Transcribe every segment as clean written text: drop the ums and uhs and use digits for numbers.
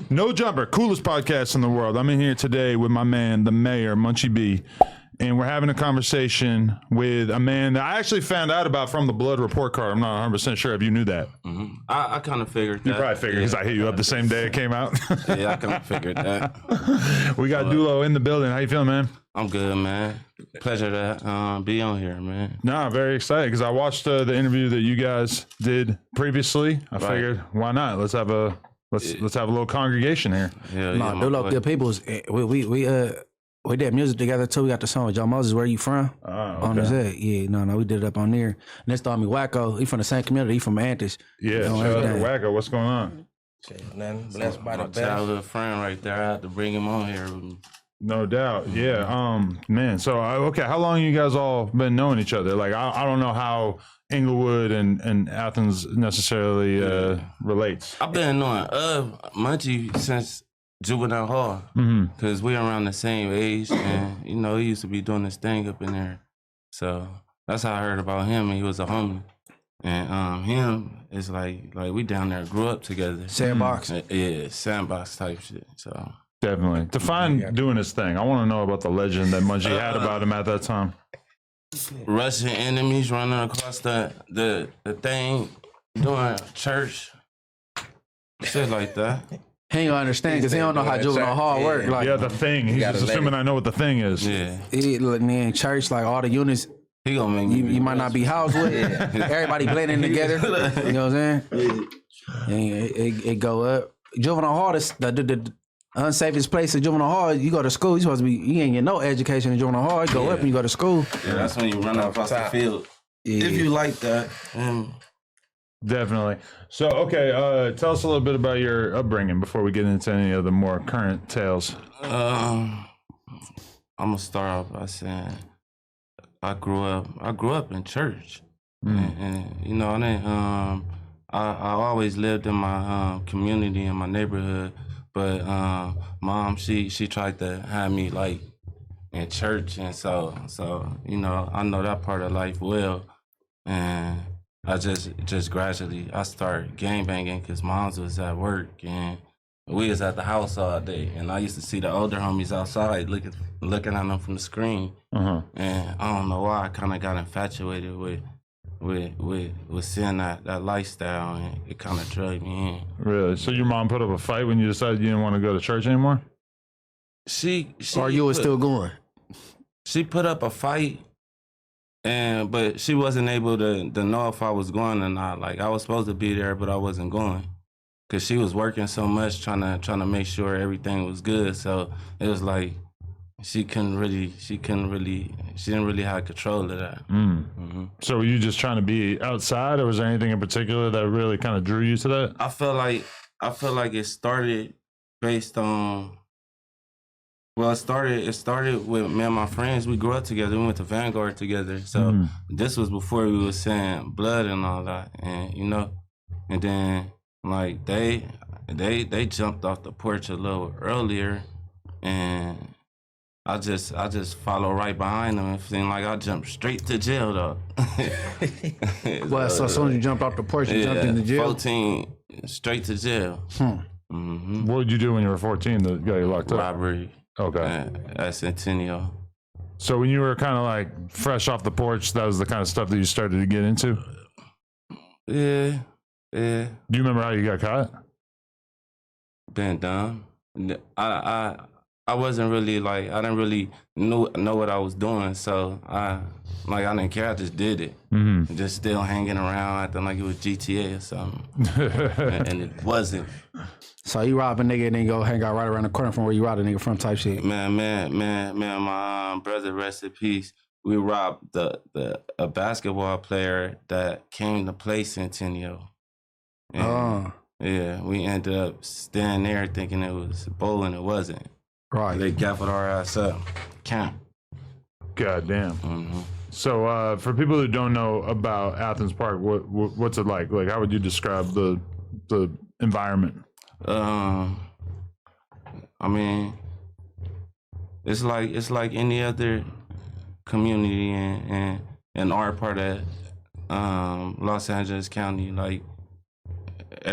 No Jumper, coolest podcast in the world. I'm in here today with my man, the mayor, Munchie B, and we're having a conversation with a man that I actually found out about from the blood report card. I'm not 100% sure if you knew that. Mm-hmm. I kind of figured that. You probably figured because I hit you up the same day it came out. Yeah, I kind of figured that. We got DoLow in the building. How you feeling, man? I'm good, man. Pleasure to be on here, man. No, very excited because I watched the interview that you guys did previously. I figured, why not? Let's have a little congregation here. Yeah, No, DoLow good people. We did music together too. We got the song with John Moses. Where you from? Okay. On his head. Yeah, no, we did it up on there. Next to me, Wacko. He from the same community. He from Athens. Yeah, shout out to Wacko. What's going on? Nothing. Blessed by the My best. childhood friend right there. I had to bring him on here. No doubt. Yeah. Man. So okay, how long you guys all been knowing each other? Like, I don't know how Inglewood and Athens necessarily relates. I've been knowing Munchie since juvenile hall because we're around the same age, and he used to be doing this thing up in there. So that's how I heard about him. He was a homie, and him is like we down there grew up together. Sandbox. Yeah, sandbox type shit. So. Definitely. Define doing his thing. I want to know about the legend that Munchie had about him at that time. Russian enemies running across the thing, doing church, shit like that. He ain't gonna understand because he don't know how juvenile hall work. Like, Yeah, the thing. He's just assuming I know what the thing is. Yeah, he look in church, like all the units. he gonna make me. You might not be housed with. Everybody blending together. You know what I'm saying? And it go up. Juvenile hall is the unsafest place in juvenile hall. You go to school, you supposed to be. You ain't get no education in juvenile hall. You go up and you go to school. Yeah, that's when you run across the field. Yeah. If you like that. Definitely. So, okay, tell us a little bit about your upbringing before we get into any of the more current tales. I'm gonna start off by saying I grew up in church, and I didn't. I always lived in my community in my neighborhood, but mom she tried to have me like in church, and so I know that part of life well, and I just gradually I started gangbanging because moms was at work and we was at the house all day, and I used to see the older homies outside looking at them from the screen, and I don't know why I kind of got infatuated with seeing that lifestyle, and it kind of drugged me in. Really? So your mom put up a fight when you decided you didn't want to go to church anymore? She Or you was still going? She put up a fight, but she wasn't able to know if I was going or not. Like I was supposed to be there, but I wasn't going. Cause she was working so much trying to make sure everything was good. So it was like she didn't really have control of that. So were you just trying to be outside, or was there anything in particular that really kind of drew you to that? I feel like it started based on. Well, it started with me and my friends. We grew up together. We went to Vanguard together. So this was before we were saying blood and all that, and then. Like they jumped off the porch a little earlier, and I just followed right behind them. It seemed like I jumped straight to jail though. Well, so as soon as you jumped off the porch, you jumped into jail. 14, straight to jail. What did you do when you were 14 that got you locked up? Robbery. Okay. At Centennial. So when you were kind of like fresh off the porch, that was the kind of stuff that you started to get into? Yeah. Do you remember how you got caught? Been dumb. I wasn't really like, I didn't really know what I was doing, so I didn't care. I just did it. Just still hanging around, acting like it was GTA or something, and it wasn't. So you rob a nigga and then go hang out right around the corner from where you robbed a nigga from, type shit. Man, my brother, rest in peace. We robbed a basketball player that came to play Centennial. And, yeah, we ended up standing there thinking it was bowling. It wasn't. Right. They gaffled our ass up. Camp. God damn. So for people who don't know about Athens Park, what's it like? Like, how would you describe the environment? I mean, it's like any other community in our part of Los Angeles County. Like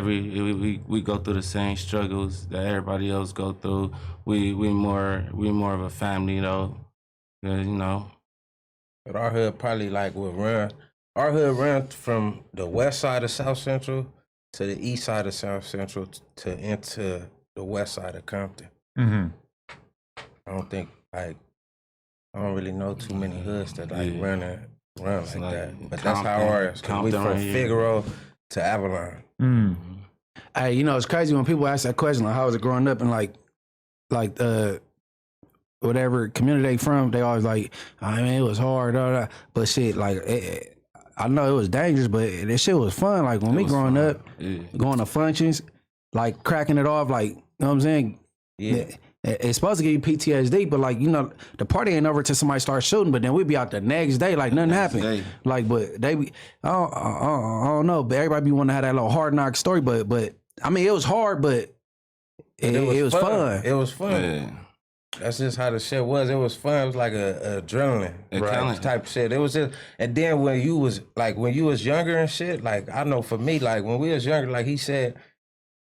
we go through the same struggles that everybody else go through. We more of a family though, you know. But our hood probably like would run. Our hood ran from the west side of South Central to the east side of South Central to into the west side of Compton. Mm-hmm. I don't really know too many hoods that like run like that. But that's how ours. We from right Figaro to Avalon. Mm. Hey, you know, it's crazy when people ask that question, like, how was it growing up in like whatever community they from? They always like, I mean, it was hard, but shit, like, I know it was dangerous, but this shit was fun. Like when we growing up, going to functions, like cracking it off, like, you know what I'm saying? Yeah. It's supposed to give you PTSD, but like, you know, the party ain't over till somebody starts shooting, but then we be out the next day like nothing happened. Like, but they be, I don't know, but everybody be wanting to have that little hard knock story, but I mean, it was hard, but it was fun. It was fun. Yeah. That's just how the shit was. It was fun. It was like a adrenaline type of shit. It was just, and then when you was younger and shit, like I know for me, like when we was younger, like he said,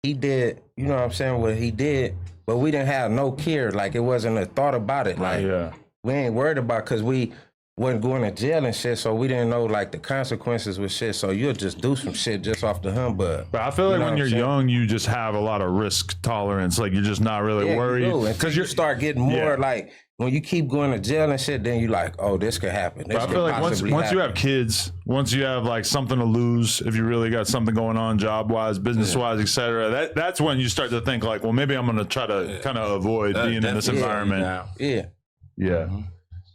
he did, you know what I'm saying, what he did, but we didn't have no care. Like it wasn't a thought about it. Like we ain't worried about, cause we wasn't going to jail and shit, so we didn't know like the consequences with shit. So you'll just do some shit just off the humbug. But I feel like when you're young, you just have a lot of risk tolerance. Like you're just not really worried because you start getting more like when you keep going to jail and shit. Then you like, oh, this could happen. This I feel like once you have kids, once you have like something to lose, if you really got something going on, job wise, business wise, etc., that's when you start to think like, well, maybe I'm going to try to kind of avoid being in this environment. Yeah,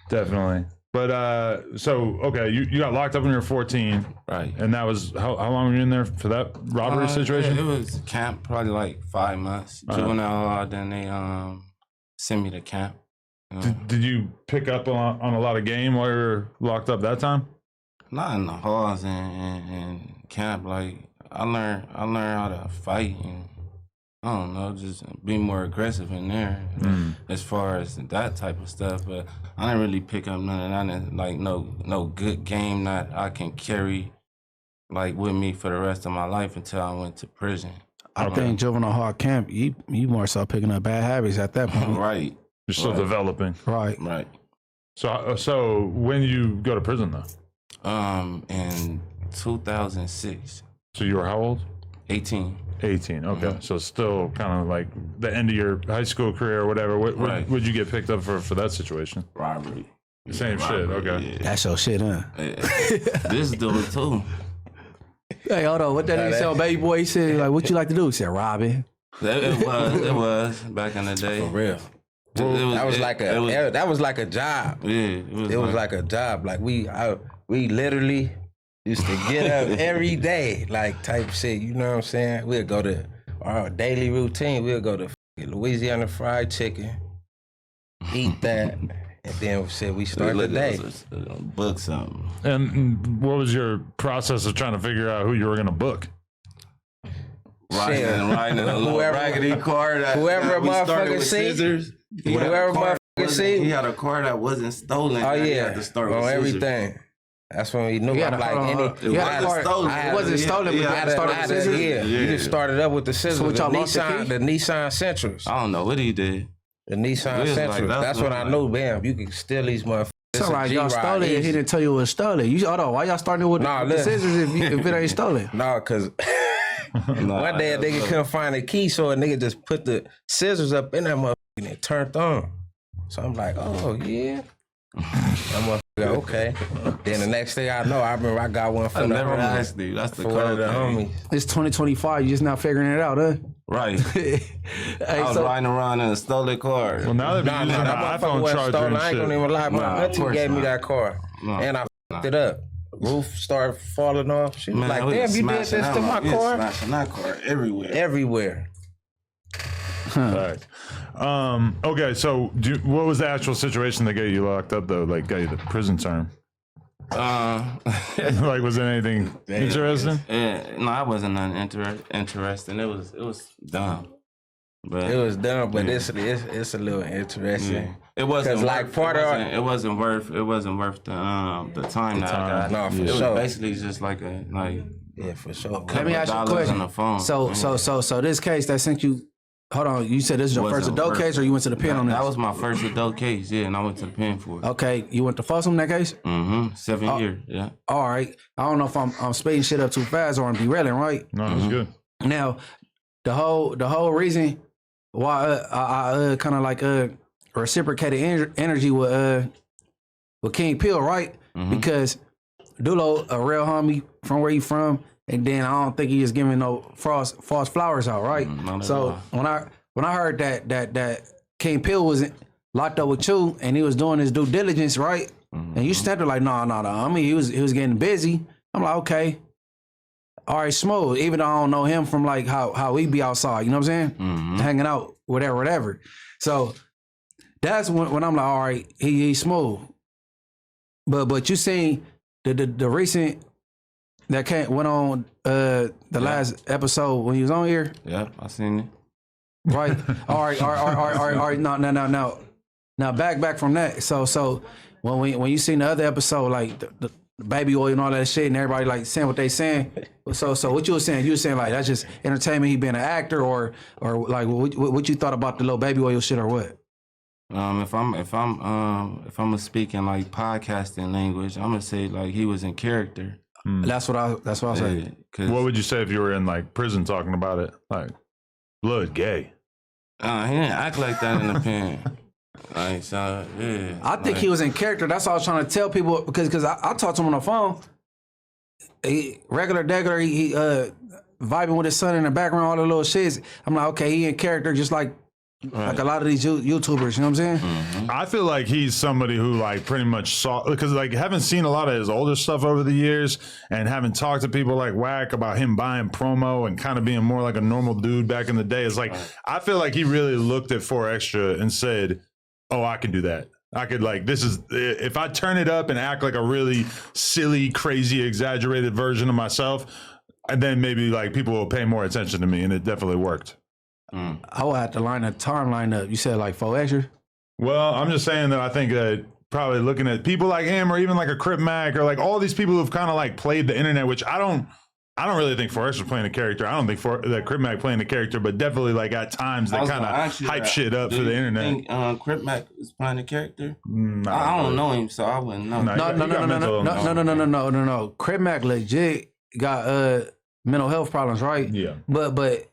definitely. But so okay, you got locked up when you were 14, right? And that was how long were you in there for that robbery situation? It was camp, probably like 5 months. Juvenile hall, then they sent me to camp. Did you pick up on a lot of game while you were locked up that time? Not in the halls and camp. Like I learned how to fight and I don't know, just be more aggressive in there as far as that type of stuff. But I didn't really pick up none of that, like no good game that I can carry like with me for the rest of my life until I went to prison. I think juvenile hall camp, you more so picking up bad habits at that point. Right. You're still developing. Right. So when you go to prison though? In 2006. So you were how old? 18. 18. Okay, so still kind of like the end of your high school career or whatever. What would you get picked up for that situation? Robbery. Same shit. Okay. Yeah. That's your shit, huh? This dude too. Hey, hold on. What that nigga say, baby boy? He said, like, what you like to do? He said, robbing. It was back in the day. For real. That was like a job. Yeah, it was like a job. Like we literally used to get up every day, like type shit. You know what I'm saying? We'll go to our daily routine. We'll go to Louisiana fried chicken, eat that, and then we start the day. Book something. And what was your process of trying to figure out who you were going to book? Writing a little raggedy car. Whoever motherfucker see. Whoever motherfucker see. He had a car that wasn't stolen. Oh yeah, he had to start with everything. That's when we knew. I'm like, it wasn't stolen, but you had to start with the scissors. Yeah, you just started up with the scissors. So the Nissan Sentras. I don't know what he did. The Nissan Sentras. That's when I knew, bam, you can steal these motherfuckers. Sound like y'all stole it. He didn't tell you it was stolen. Hold on, why y'all starting with the scissors if it ain't stolen? No, because one day a nigga couldn't find a key, so a nigga just put the scissors up in that motherfucker and it turned on. So I'm like, oh yeah. That motherfucker, okay. Then the next thing I know, I remember I got one from the homies. That's the one of the homies. It's 2025. You just not figuring it out, huh? Right. I was riding around in a stolen car. Well, now they're using an iPhone charger and I ain't gonna even lie. My auntie gave me that car, and I fucked it up. Roof started falling off. She was like, damn, you did this to my car? Smashing that car everywhere. Right. Okay, so what was the actual situation that got you locked up though? Like got you the prison term? Like was there anything interesting? No, I wasn't nothing interesting. It was dumb. But it was dumb, but it's a little interesting. Yeah. It wasn't like it wasn't worth the time that I got. No, for it was sure. basically just like Yeah, for sure. Let me ask you a $2 on the question. phone. So this case that sent you. Hold on, you said this is your first adult case, or you went to the pen on this? That was my first adult case, yeah, and I went to the pen for it. Okay, you went to Folsom in that case? 7 years, yeah. All right. I don't know if I'm speeding shit up too fast or I'm derailing, right? No, that's good. Now, the whole reason why I kind of like reciprocated energy with King Pill, right? Because DoLow a real homie from where he from, and then I don't think he is giving no false flowers out, right? So when I heard that King Pill was locked up with you and he was doing his due diligence, right? And you stepped there like, no. I mean, he was getting busy. I'm like, okay, all right, smooth. Even though I don't know him from like how we be outside, you know what I'm saying? Hanging out, whatever. So that's when I'm like, all right, he's smooth. But you seen the recent that went on the last episode when he was on here? Yeah, I seen it. Right. All right. Now back from that. So when you seen the other episode, like the baby oil and all that shit, and everybody like saying what they saying. So what you were saying? You were saying like that's just entertainment. He being an actor, or like what you thought about the little baby oil shit, or what? If I'm speaking like podcasting language, I'm gonna say like he was in character. That's what I said. What would you say if you were in like prison talking about it? Like, blood gay. He didn't act like that in the pen. Like, so, yeah. I think he was in character. That's what I was trying to tell people because I talked to him on the phone. He regular, he vibing with his son in the background, all the little shits. I'm like, okay, he in character just like a lot of these YouTubers, you know what I'm saying? I feel like he's somebody who like pretty much saw, because like haven't seen a lot of his older stuff over the years and haven't talked to people like Wack about him buying promo and kind of being more like a normal dude back in the day. It's like, I feel like he really looked at 4Extra and said, oh, I can do that. I could like, this is, if I turn it up and act like a really silly, crazy, exaggerated version of myself, and then maybe like people will pay more attention to me. And it definitely worked. I would have to line the timeline up. You said like 4Extra? Well, I'm just saying that I think that probably looking at people like him or even like a Crip Mac or like all these people who've kind of like played the internet, which I don't really think 4Extra playing a character. I don't think that Crip Mac playing a character, but definitely like at times they kind of hype shit up for the internet. Do you think Crip Mac is playing a character? I don't know him, so I wouldn't know. No. Crip Mac legit got mental health problems, right? Yeah. But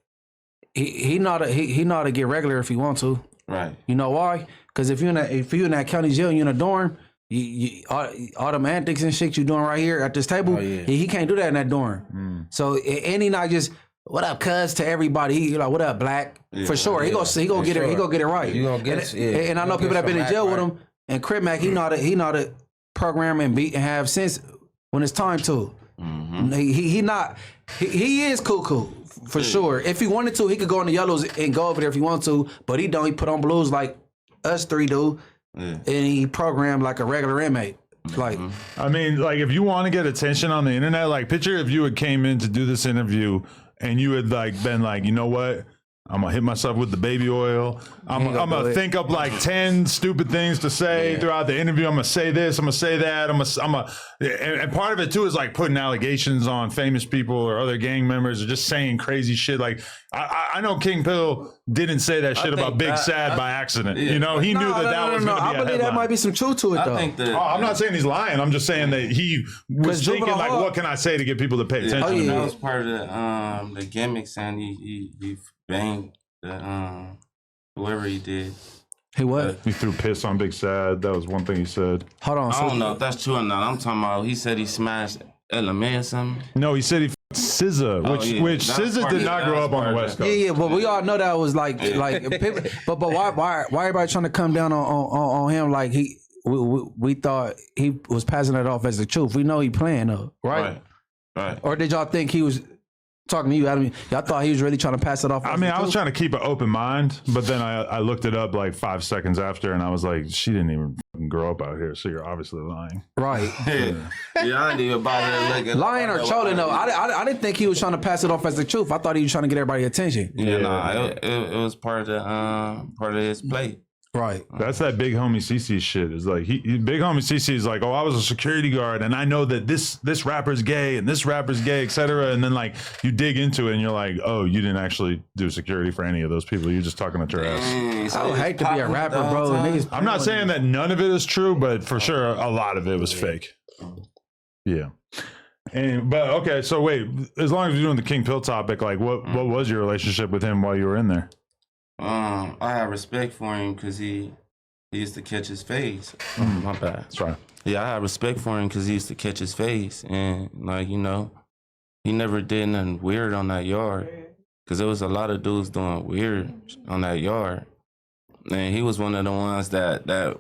he know how to get regular if he want to. Right. You know why? Because if you're in that county jail, you're in a dorm. You all them antics and shit you doing right here at this table, he can't do that in that dorm. So and he not just what up, cuz to everybody. He like what up, black for sure. He gonna get it. He gonna get it right. You gonna get it. And I know people that been in jail with him. And Crip Mac, he know how to program and beat and have sense when it's time to. He is cool for sure. If he wanted to, he could go in the yellows and go over there if he wants to. But he don't. He put on blues like us three do. And he programmed like a regular inmate. Like, I mean, like if you want to get attention on the internet, like picture if you had came in to do this interview and you had like been like, you know what? I'm gonna hit myself with the baby oil. I'm gonna think up like 10 stupid things to say throughout the interview. I'm gonna say this. I'm gonna say that. And part of it too is like putting allegations on famous people or other gang members or just saying crazy shit. Like I know King Pill didn't say that shit about Big Sad by accident. You know, he knew that was gonna be a I believe headline. that might be some truth to it though. I'm not saying he's lying. I'm just saying that he was thinking like, what can I say to get people to pay attention? To that was part of the gimmicks, and he banged whoever he did. He what? He threw piss on Big Sad. That was one thing he said. Hold on. I don't know if that's true or not. I'm talking about he said he smashed LMA or something. No, he said he SZA, which SZA did not grow up on the West Coast. Yeah, but we all know that was like people, but why everybody trying to come down on him like we thought he was passing it off as the truth. We know he playing though, right? Or did y'all think he was talking to you? I mean, y'all thought he was really trying to pass it off. I mean, I was trying to keep an open mind, but then I looked it up like 5 seconds after, and I was like, she didn't even grow up out here, so you're obviously lying. Right. I didn't even bother looking. Lying or trolling though. I didn't think he was trying to pass it off as the truth. I thought he was trying to get everybody attention. It was part of his play. Right. That's that big homie CC shit. Is like big homie CC is like, oh, I was a security guard and I know that this rapper's gay and this rapper's gay, etc. And then like you dig into it and you're like, oh, you didn't actually do security for any of those people. You're just talking at your ass. I would hate to be a rapper, bro. Niggas, I'm not saying that none of it is true, but for sure a lot of it was fake. Yeah. But okay, so wait, as long as you're doing the King Pill topic, like what was your relationship with him while you were in there? I have respect for him because he used to catch his face. My bad. That's right. Yeah, I have respect for him because he used to catch his face. And, like, you know, he never did nothing weird on that yard. Because there was a lot of dudes doing weird on that yard. And he was one of the ones that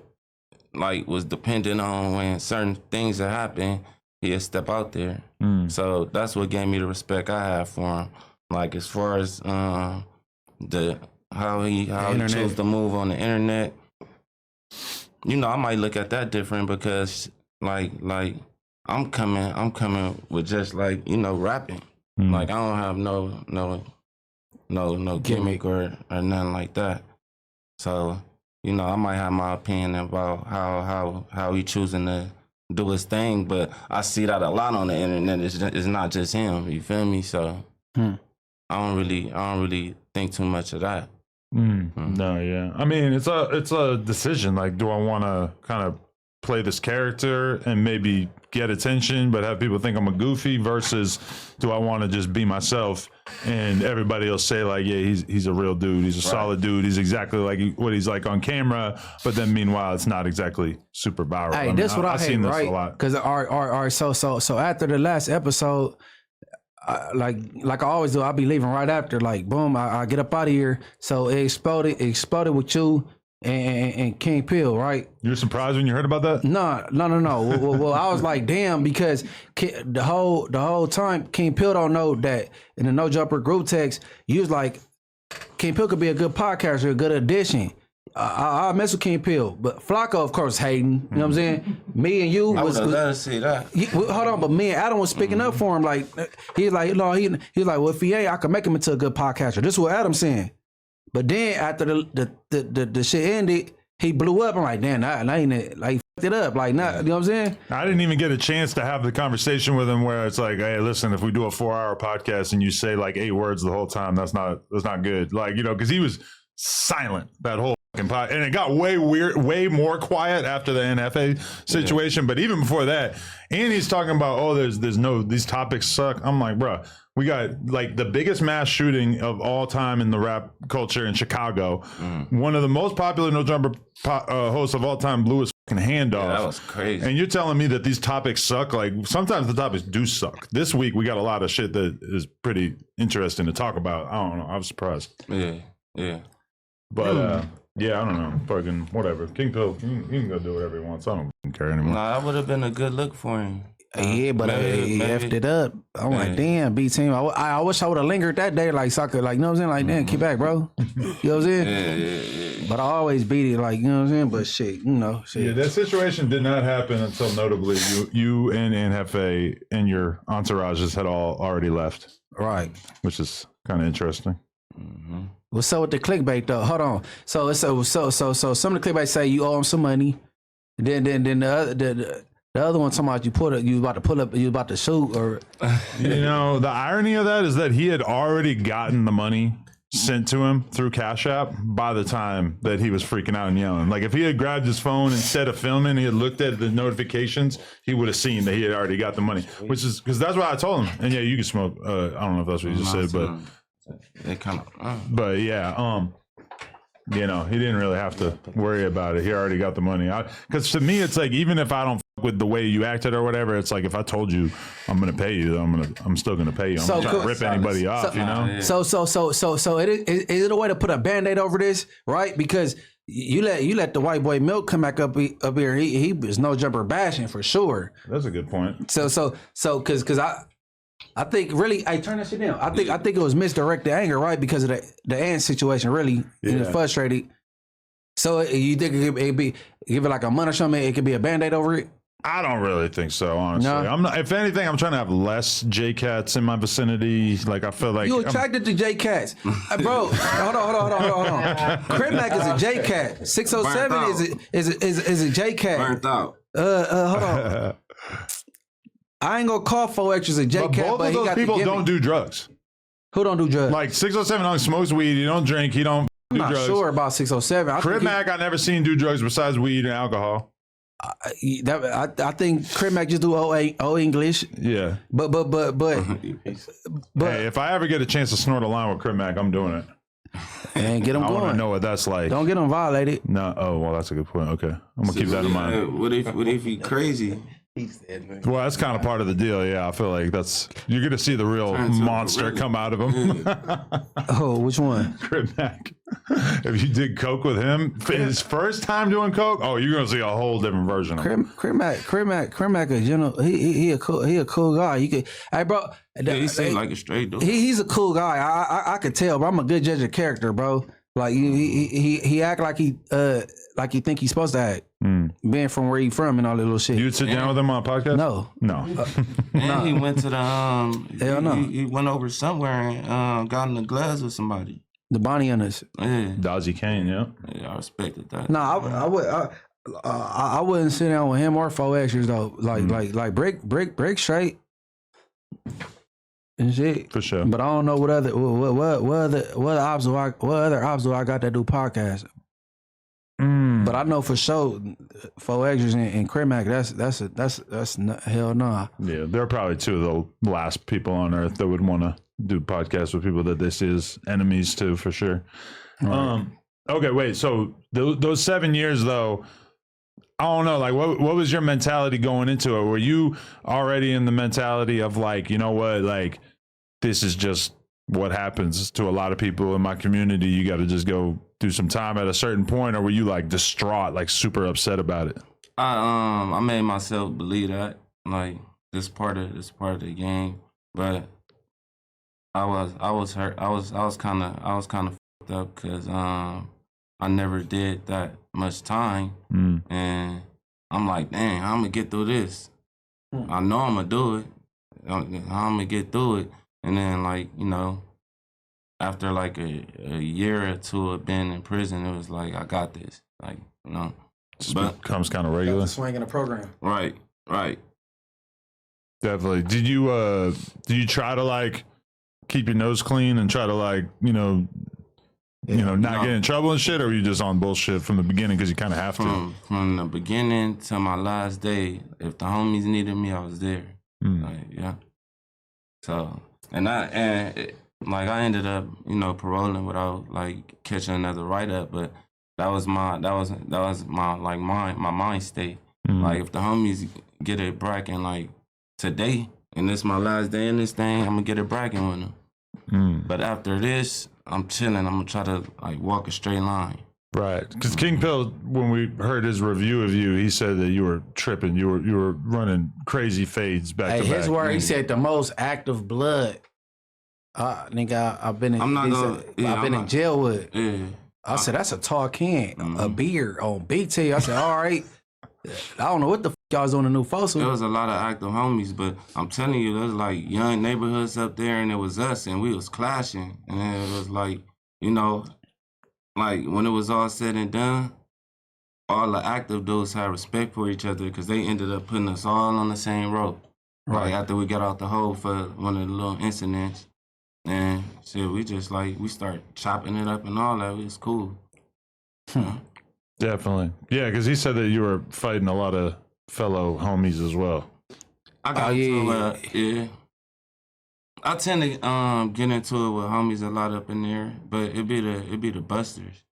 like, was dependent on when certain things that happened, he'd step out there. So that's what gave me the respect I have for him. Like, as far as how he chose to move on the internet, you know, I might look at that different because like I'm coming with just like, you know, rapping. Like I don't have no gimmick or nothing like that. So, you know, I might have my opinion about how he choosing to do his thing, but I see that a lot on the internet. It's not just him, you feel me? So I don't really think too much of that. No, yeah. I mean, it's a decision. Like, do I want to kind of play this character and maybe get attention, but have people think I'm a goofy? Versus, do I want to just be myself and everybody will say like, yeah, he's a real dude. He's a solid dude. He's exactly like what he's like on camera. But then meanwhile, it's not exactly super viral. Hey, this what I hate, seen this right? a lot. Because so after the last episode. Like I always do, I'll be leaving right after. Like, boom, I get up out of here. So it exploded with you and King Pill, right? You were surprised when you heard about that? No. well, I was like, damn, because the whole time King Pill don't know that in the No Jumper group text, you was like, King Pill could be a good podcaster, a good addition. I mess with King Pill, but Flacco, of course, hating. You know what I'm saying? Me and you I would have loved to see that. Hold on, but me and Adam was speaking up for him. Like he's like, no, he's like, well, if he ain't, I can make him into a good podcaster. This is what Adam's saying. But then after the shit ended, he blew up. I'm like, damn, I ain't like fucked it up. Like, not, you know what I'm saying? I didn't even get a chance to have the conversation with him where it's like, hey, listen, if we do a 4-hour podcast and you say like 8 words the whole time, that's not good. Like, you know, because he was silent that whole. And it got way more quiet after the NFA situation. But even before that, and he's talking about, oh, these topics suck. I'm like, bro, we got like the biggest mass shooting of all time in the rap culture in Chicago. One of the most popular No Jumper hosts of all time blew his fucking hand off. That was crazy. And you're telling me that these topics suck? Like, sometimes the topics do suck. This week we got a lot of shit that is pretty interesting to talk about. I don't know. I was surprised. Yeah. But yeah, I don't know. Fucking whatever. King Pill, he can go do whatever he wants. I don't care anymore. Nah, that would have been a good look for him. Yeah, but he effed it up. I'm like, damn, B team. I wish I would have lingered that day, like soccer, like, you know what I'm saying? Like, damn, keep back, bro. You know what I'm saying? Yeah. But I always beat it, like, you know what I'm saying? But shit, you know, shit. Yeah, that situation did not happen until notably you and Hefe and your entourages had all already left. Right. Which is kind of interesting. What's up with the clickbait though? Hold on. So some of the clickbait say you owe him some money. Then the other one talking about you about to shoot or. You know, the irony of that is that he had already gotten the money sent to him through Cash App by the time that he was freaking out and yelling. Like, if he had grabbed his phone instead of filming, he had looked at the notifications, he would have seen that he had already got the money. Which is because that's what I told him. And yeah, you can smoke. I don't know if that's what you just said, but. They kind of, but yeah, you know, he didn't really have to worry about it. He already got the money. Because to me, it's like, even if I don't fuck with the way you acted or whatever, it's like, if I told you I'm gonna pay you, I'm still gonna pay you. I'm not trying to rip anybody off, you know. So is it a way to put a Band-Aid over this, right? Because you let the white boy Milk come back up here. He was No Jumper bashing for sure. That's a good point. So because I think really, I turn that shit down. I think it was misdirected anger, right? Because of the ant situation, really, and it's frustrated. So you think it could be give it like a month or something? It could be a Band-Aid over it. I don't really think so, honestly. No? I'm not, if anything, I'm trying to have less J-Cats in my vicinity. Like, I feel like You attracted to J-Cats. Bro, hold on. Crip Mac is a J-Cat. 607 is a J-Cat. Burnt out. Hold on. I ain't gonna call 4X's a J-Cat, both but of he those got people the don't do drugs. Who don't do drugs? Like 607 don't smokes weed. He don't drink. He don't I'm do not drugs. sure about 607. Crip Mac, I never seen do drugs besides weed and alcohol. I think Crip Mac just do O English. Yeah. But Hey, if I ever get a chance to snort a line with Crip Mac, I'm doing it. and get them I want to going. know what that's like. Don't get them violated. No. Oh, well, that's a good point. Okay. I'm going to keep that in mind. What if he crazy? Well, that's kind of part of the deal. Yeah, I feel like you're going to see the real Turns out monster really- come out of him. Oh, which one? Crip Mac. If you did coke with him, his first time doing coke, oh, you're going to see a whole different version of him. Crip Mac, a general. He a cool guy. You could, hey, bro. Yeah, he seemed like a straight dude. He's a cool guy. I could tell, bro. I'm a good judge of character, bro. Like he act like he think he's supposed to act. Being from where he from and all that little shit. You'd sit down with him on a podcast? No. And he went to the Hell no. he went over somewhere and got in the gloves with somebody. The Bonnie on us. Yeah, Dodgy Kane, yeah. I respected that. No, I wouldn't sit down with him or 4Xers though. Like break straight and shit. For sure. But I don't know what other ops do I got that do podcasts. But I know for sure 4Xers and Crip Mac, that's hell nah. Yeah, they're probably two of the last people on earth that would want to do podcasts with people that they see as enemies too, for sure. Right. Okay, wait. So those 7 years though, I don't know. Like, what was your mentality going into it? Were you already in the mentality of like, you know what, like this is just what happens to a lot of people in my community? You got to just go do some time at a certain point, or were you like distraught, like super upset about it? I made myself believe that like this part of the game, but I was hurt. I was kind of fucked up because I never did that much time, and I'm like, dang, I'm gonna get through this. I know I'm gonna do it. I'm gonna get through it, and then like after like a year or two of being in prison, it was like I got this, like Just becomes kind of regular. Swing in the program. Right. Definitely. Did you try to like keep your nose clean and try to like not get in trouble and shit, or were you just on bullshit from the beginning because you kind of have to? From the beginning to my last day, if the homies needed me, I was there. Like, yeah. So I ended up paroling without like catching another write up, but that was my like my mind state. Like if the homies get it bracking like today, and this my last day in this thing, I'm gonna get it bracking with them. But after this, I'm chilling. I'm gonna try to like walk a straight line. Right, because King Pill, when we heard his review of you, he said that you were tripping. You were running crazy fades back to back. His word, he said the most active blood. Nigga, I've been in jail with. Yeah. I said that's a tall can, a beer on BT. I said, all right. I don't know what the f y'all was on the new fossil. There was a lot of active homies, but I'm telling you, there was like young neighborhoods up there, and it was us, and we was clashing, and then it was like, like when it was all said and done, all the active dudes had respect for each other because they ended up putting us all on the same rope. Right. Like after we got out the hole for one of the little incidents, and shit, we just like, we start chopping it up and all that. It was cool. Definitely. Yeah, because he said that you were fighting a lot of fellow homies as well. I got yeah. I tend to get into it with homies a lot up in there, but it be the busters.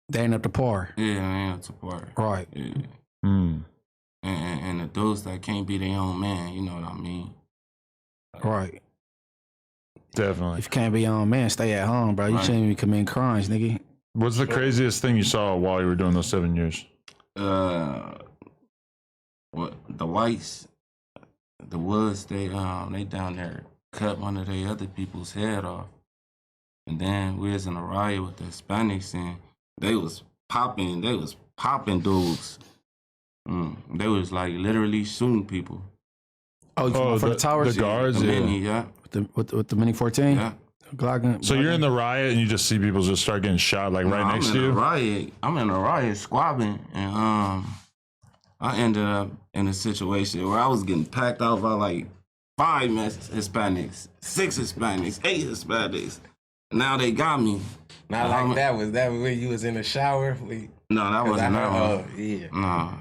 They ain't up to par. Yeah, they ain't up to par. Right. Yeah. And the dudes that can't be their own man, you know what I mean? Right. Definitely. If you can't be your own man, stay at home, bro. You shouldn't be committing crimes, nigga. What's the craziest thing you saw while you were doing those 7 years? What the Whites, the Woods, they down there cut one of their other people's head off, and then we was in a riot with the Hispanics, and they was popping dudes. They was like literally shooting people. Oh, for the towers? The guards, The yeah. mini, yeah. With the Mini 14? Yeah. Glock. So you're in the riot and you just see people just start getting shot like right next to you? I'm in a riot squabbling, and I ended up in a situation where I was getting packed out by like 5 Hispanics, 6 Hispanics, 8 Hispanics. Now they got me. Not like that. Was that when you was in the shower? No, that wasn't that one. Oh, yeah. Nah.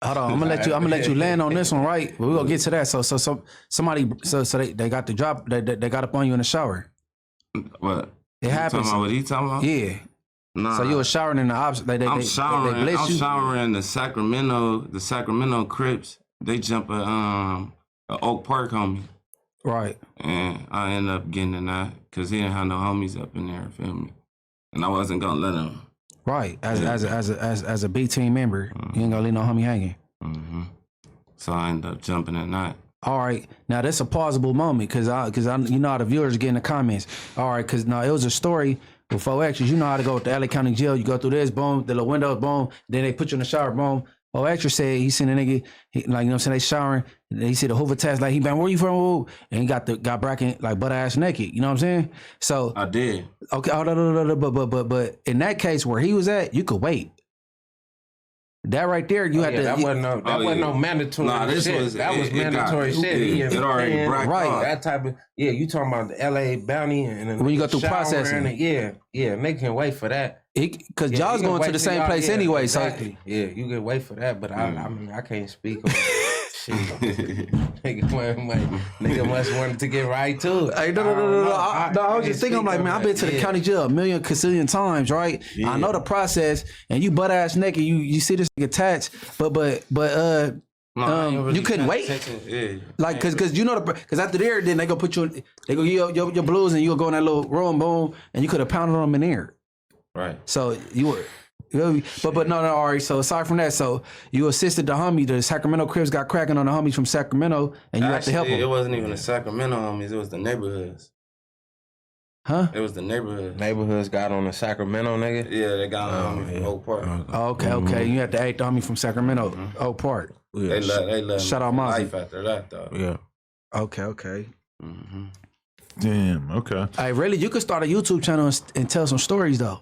Hold on, I'm gonna let you land on this one, right? We're gonna get to that. So somebody they got the drop, they got up on you in the shower. What? It happens. Talking about what he talking about? Yeah. Nah. So you were showering in the opposite. I'm showering the Sacramento Crips. They jump a Oak Park homie. Right. And I ended up getting in that because he didn't have no homies up in there, feel me? And I wasn't gonna let him. Right. As a B team member, you ain't gonna leave no homie hanging. Mm-hmm. So I ended up jumping in that. All right, now that's a plausible moment because I you know how the viewers get in the comments. All right, because now it was a story with 4X's. You know how to go to LA County Jail. You go through this, boom, the little window, boom. Then they put you in the shower, boom. 4X said he seen a nigga, like, you know what I'm saying, they showering. And he see the Hoover test, like, he been, where you from? Ooh. And he got bracken, like, butt ass naked. You know what I'm saying? So I did. Okay, but in that case where he was at, you could wait. That right there, you had to. That wasn't no mandatory shit. That was mandatory shit. It already right. That type of you talking about the LA bounty and when you go through processing. And they can wait for that. Because y'all's going to the same place anyway. Exactly. So yeah, you can wait for that. But I mean, I can't speak on shit. Nigga must want to get right to it. Hey, no. I was just thinking, I'm like, man, I've been to the county jail a million gazillion times, right? Yeah. I know the process, and you butt ass naked, you see this nigga attached, but really you couldn't wait, like, cause you know because after there, then they go put you, they go your blues, and you go in that little room, boom, and you could have pounded them in there, right? So you were. But no, all right. So aside from that, so you assisted the homie. The Sacramento Crips got cracking on the homies from Sacramento, and you had to help them. It wasn't even the Sacramento homies. It was the neighborhoods. Huh? It was the neighborhoods. Neighborhoods got on the Sacramento nigga. Yeah, they got on the homie from Oak Park. Okay. You had to act the homie from Sacramento, Oak Park. Yeah. They left Shout out Mozzie. life after that though. Yeah. Okay. Mm-hmm. Damn. Okay. Hey, really, you could start a YouTube channel and tell some stories though.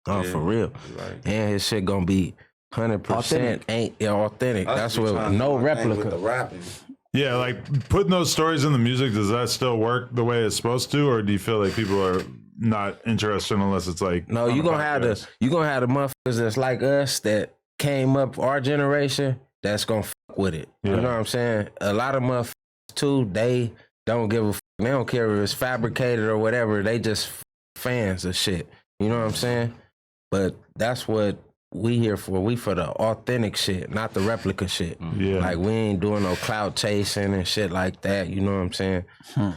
Oh, for real. Right. And his shit gonna be 100% authentic. That's what no replica. With the rapping. Yeah, like putting those stories in the music, does that still work the way it's supposed to, or do you feel like people are not interested unless it's like no? You gonna have the motherfuckers that's like us that came up our generation that's gonna fuck with it. Yeah. You know what I'm saying? A lot of motherfuckers too, they don't give a fuck. They don't care if it's fabricated or whatever. They just fans of shit. You know what I'm saying? But that's what we here for. We for the authentic shit, not the replica shit. Yeah. Like we ain't doing no clout chasing and shit like that. You know what I'm saying?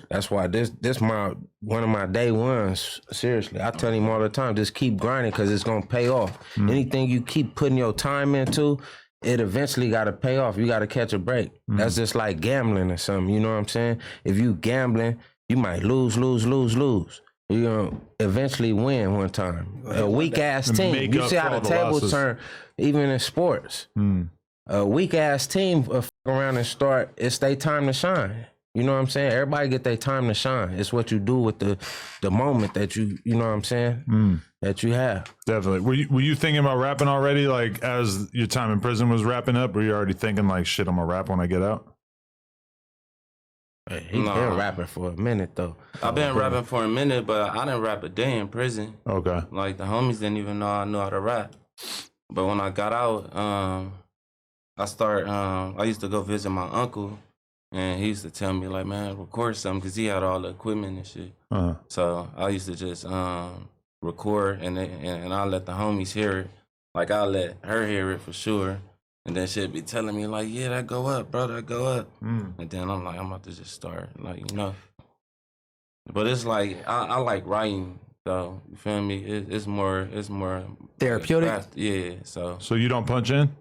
That's why this one of my day ones. Seriously, I tell him all the time, just keep grinding because it's gonna pay off. Anything you keep putting your time into, it eventually got to pay off. You got to catch a break. That's just like gambling or something. You know what I'm saying? If you gambling, you might lose. You're going to eventually win one time. A weak-ass team. You see how the tables turn, even in sports. A weak-ass team fuck around and start, it's their time to shine. You know what I'm saying? Everybody get their time to shine. It's what you do with the moment that you know what I'm saying? That you have. Definitely. Were you thinking about rapping already, like, as your time in prison was wrapping up? Or you already thinking, like, shit, I'm going to rap when I get out? He been rapping for a minute though. I've been rapping for a minute, but I didn't rap a day in prison. Okay. Like the homies didn't even know I knew how to rap. But when I got out, I used to go visit my uncle, and he used to tell me like, man, record something, because he had all the equipment and shit. So I used to just record, and I'll let the homies hear it. Like I'll let her hear it for sure. And then she'd be telling me like, yeah, that go up, bro, that go up. And then I'm like, I'm about to just start, like, you know. But it's like, I like writing, so, you feel me? It's more therapeutic? Like, yeah, so. So you don't punch in?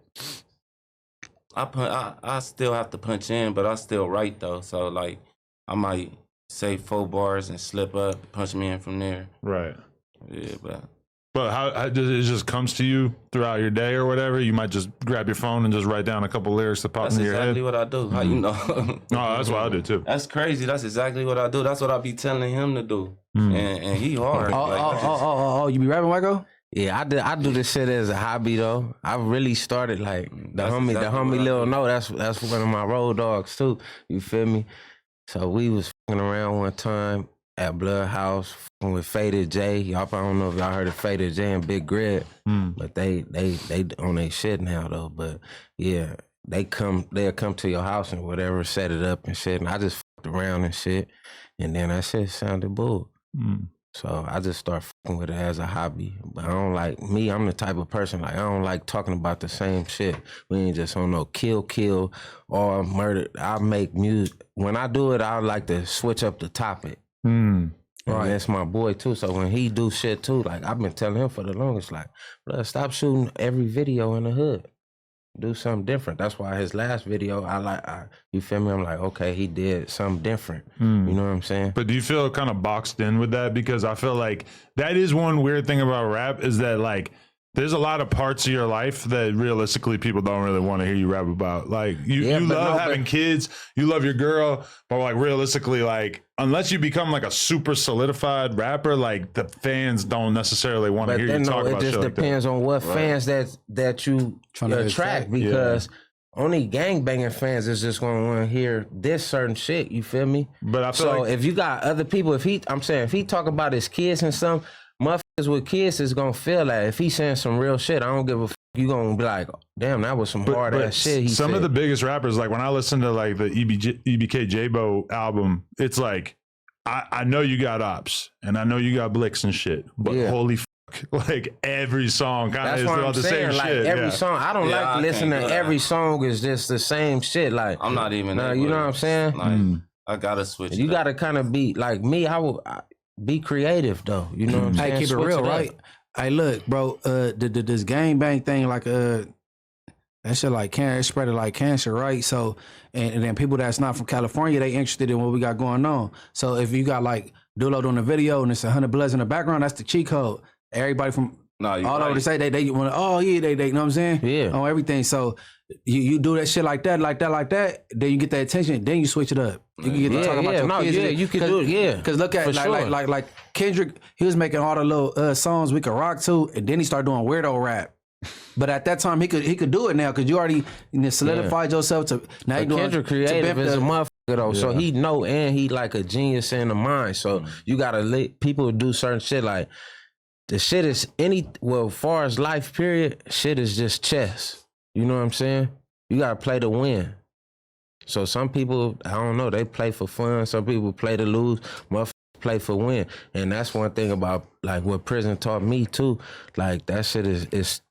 I still have to punch in, but I still write, though. So, like, I might say 4 bars and slip up, punch me in from there. Right. Yeah, but But how does it just comes to you throughout your day or whatever? You might just grab your phone and just write down a couple lyrics that pop That's into your head. exactly what I do. How you know? No, that's what I do too. That's crazy. That's exactly what I do. That's what I be telling him to do. And he hard. You be rapping, Waco? Yeah, I do this shit as a hobby though. I really started like the homie Lil No. That's one of my road dogs too. You feel me? So we was fucking around one time at Blood House with Faded J. Y'all probably don't know if y'all heard of Faded J and Big Grid, but they on their shit now though. But yeah, they'll come to your house and whatever, set it up and shit. And I just fucked around and shit, and then that shit sounded bull. So I just start fucking with it as a hobby. But I don't like me. I'm the type of person like I don't like talking about the same shit. We ain't just on no kill or murder. I make music. When I do it, I like to switch up the topic. And that's my boy too. So when he do shit too, like I've been telling him for the longest, like, bro, stop shooting every video in the hood. Do something different. That's why his last video, you feel me? I'm like, okay, he did something different. You know what I'm saying? But do you feel kind of boxed in with that? Because I feel like that is one weird thing about rap is that like there's a lot of parts of your life that realistically people don't really want to hear you rap about. Like you love having kids, you love your girl, but like realistically, like unless you become like a super solidified rapper, like the fans don't necessarily want to hear you talk about shit. It just depends on what fans that you attract because only gangbanging fans is just gonna want to hear this certain shit. You feel me? But I feel like if you got other people, if he talk about his kids and some motherfuckers with kids is gonna feel that if he's saying some real shit, I don't give a fuck. You gonna be like, damn, that was some hard ass shit. Some of the biggest rappers, like when I listen to like the EBK J-Bo album, it's like I know you got ops and I know you got blicks and shit, but holy fuck, like every song kind of is about the same like, shit. Every song, I don't like to listen to every song is just the same shit. Like I'm not even. You know what I'm saying? Like I gotta switch. You gotta kind of be like me. Be creative though, you know what I'm saying? Hey, keep it real, right? Hey, look, bro, this gangbang thing, like, that shit like cancer, spread it like cancer, right? So, and then people that's not from California, they interested in what we got going on. So if you got like DoLow doing the video and it's 100 Bloods in the background, that's the cheat code. Everybody from all over to say they want to, they you know what I'm saying? Yeah. On everything. So you do that shit like that, then you get that attention, then you switch it up. You can get to talk about your kids. Yeah, you can do it, yeah. Because look at like Kendrick, he was making all the little songs we could rock to, and then he started doing weirdo rap. But at that time, he could do it now because you already solidified yourself to now. You Kendrick creative is a motherfucker though, so he know and he like a genius in the mind. So you gotta let people do certain shit like the shit is far as life period, shit is just chess. You know what I'm saying? You gotta play to win. So some people, I don't know, they play for fun. Some people play to lose. Motherfuckers play for win. And that's one thing about like what prison taught me too. Like that shit is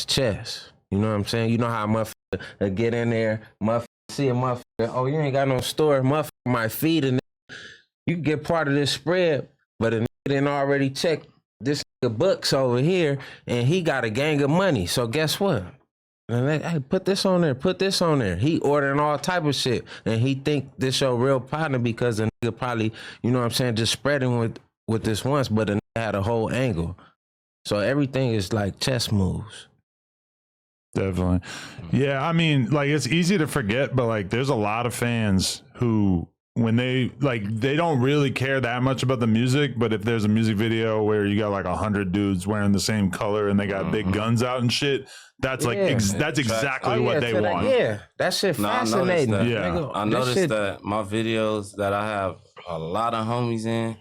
chess. You know what I'm saying? You know how a motherfucker get in there, motherfucker see a motherfucker, oh, you ain't got no store, motherfucker might feed and you get part of this spread, but a nigga didn't already check this nigga books over here and he got a gang of money. So guess what? And like, hey, put this on there. He ordering all type of shit. And he think this your real partner because the nigga probably, you know what I'm saying, just spreading with this once, but the nigga had a whole angle. So everything is like chess moves. Definitely. Yeah, I mean, like it's easy to forget, but like there's a lot of fans who when they don't really care that much about the music, but if there's a music video where you got like 100 dudes wearing the same color and they got big guns out and shit, that's like that's exactly what they want. That shit fascinating. I noticed that my videos that I have a lot of homies in,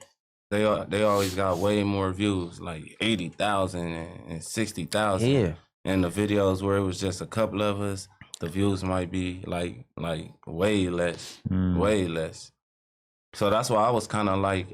they always got way more views, like 80,000 and 60,000. Yeah. And the videos where it was just a couple of us, the views might be like way less, way less. So that's why I was kind of like,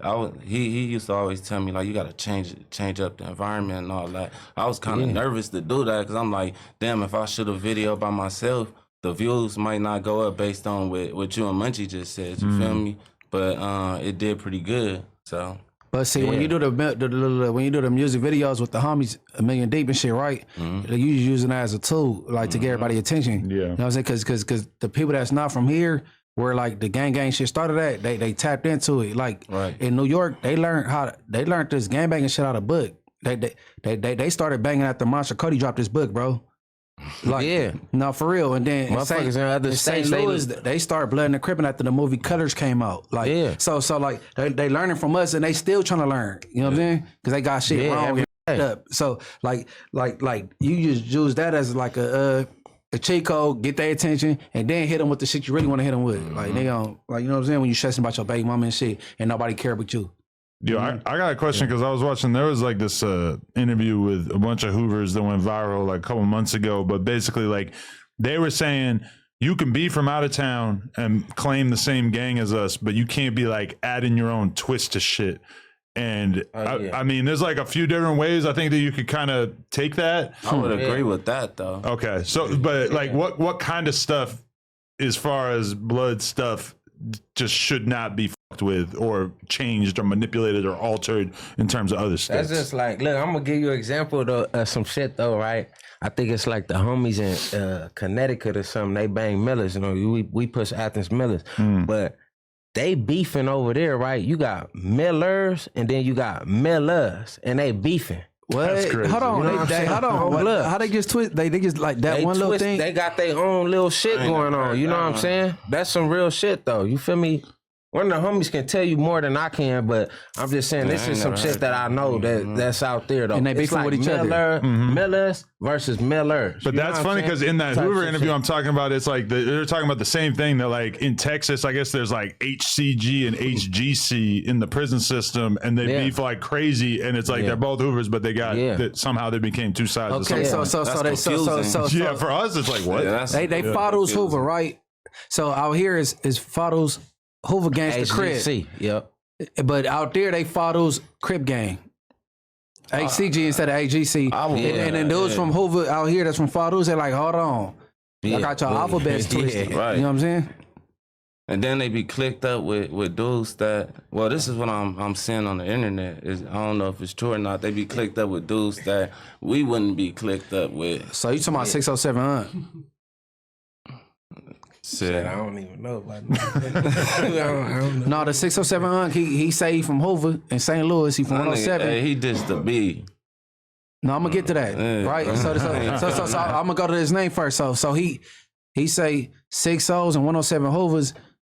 he used to always tell me like, you got to change up the environment and all that. I was kind of nervous to do that because I'm like, damn, if I shoot a video by myself, the views might not go up based on what you and Munchie just said. You feel me? But it did pretty good. So. But see, when you do the music videos with the homies, A Million Deep and shit, right? You using that as a tool, like to get everybody attention. Yeah, you know what I'm saying? Because the people that's not from here, where like the gang shit started at, they tapped into it. Like in New York, they learned this gangbanging shit out of book. they started banging after Monster Cody dropped his book, bro. Like, Yeah. no, for real. And then Motherfuckers in other St. states, Louis, they started blooding and cripping after the movie Colors came out. Like, Yeah. so like they learning from us, and they still trying to learn. You know what I'm saying? Because they got shit Yeah, wrong every and day. up. So like you just use that as like a cheat code, get their attention, and then hit them with the shit you really want to hit them with. Like they don't, like, you know what I'm saying, when you stressing about your baby mama and shit, and nobody care but you. Yo, I got a question because I was watching. There was like this interview with a bunch of Hoovers that went viral like a couple months ago. But basically, like they were saying, you can be from out of town and claim the same gang as us, but you can't be like adding your own twist to shit. And I mean, there's like a few different ways I think that you could kind of take that. I would agree with that though. Okay, so but like what kind of stuff, as far as blood stuff, just should not be fucked with or changed or manipulated or altered in terms of other states? That's just like, look, I'm gonna give you an example of some shit though, right? I think it's like the homies in Connecticut or something. They bang Millers, you know. We push Athens Millers, but they beefing over there, right? You got Millers and then you got Millers, and they beefing. What? That's crazy. Hold on, You know what I'm saying? hold on. What? How they just twist? They just like that They one little twist, thing. they got their own little shit going on. You know what I'm saying? That's some real shit though. You feel me? One of the homies can tell you more than I can, but I'm just saying this is some shit that I know that's out there though. And they It's beefing like with each other. Millers versus Millers. But You know that's what I'm funny saying? because in that Type Hoover of interview shit. I'm talking about, it's like they're talking about the same thing, that like in Texas, I guess there's like HCG and HGC in the prison system, and they Yeah. beef like crazy, and it's like they're both Hoovers, but they got that somehow they became two sides. of Okay, something. so Yeah, for us it's like what? they fought those Hoover, right? So out here is Fado's Hoover Gangsta Crib. HGC, yep. But out there, they fought those Crip Gang. HCG instead of AGC. And then those from Hoover out here that's from Fado's, they're like, hold on. I got your alphabets twisted. Right. You know what I'm saying? And then they be clicked up with dudes that, well, this is what I'm seeing on the internet. I don't know if it's true or not. They be clicked up with dudes that we wouldn't be clicked up with. So you talking about 607 Hunt? Shit, I don't even know about that. I don't know. No, the 607 Hunt, he say he from Hoover in St. Louis. He from 107. Hey, he just the B. No, I'm gonna get to that. Right? So I'm gonna go to his name first. So he say 6 O's and 107 Hoovers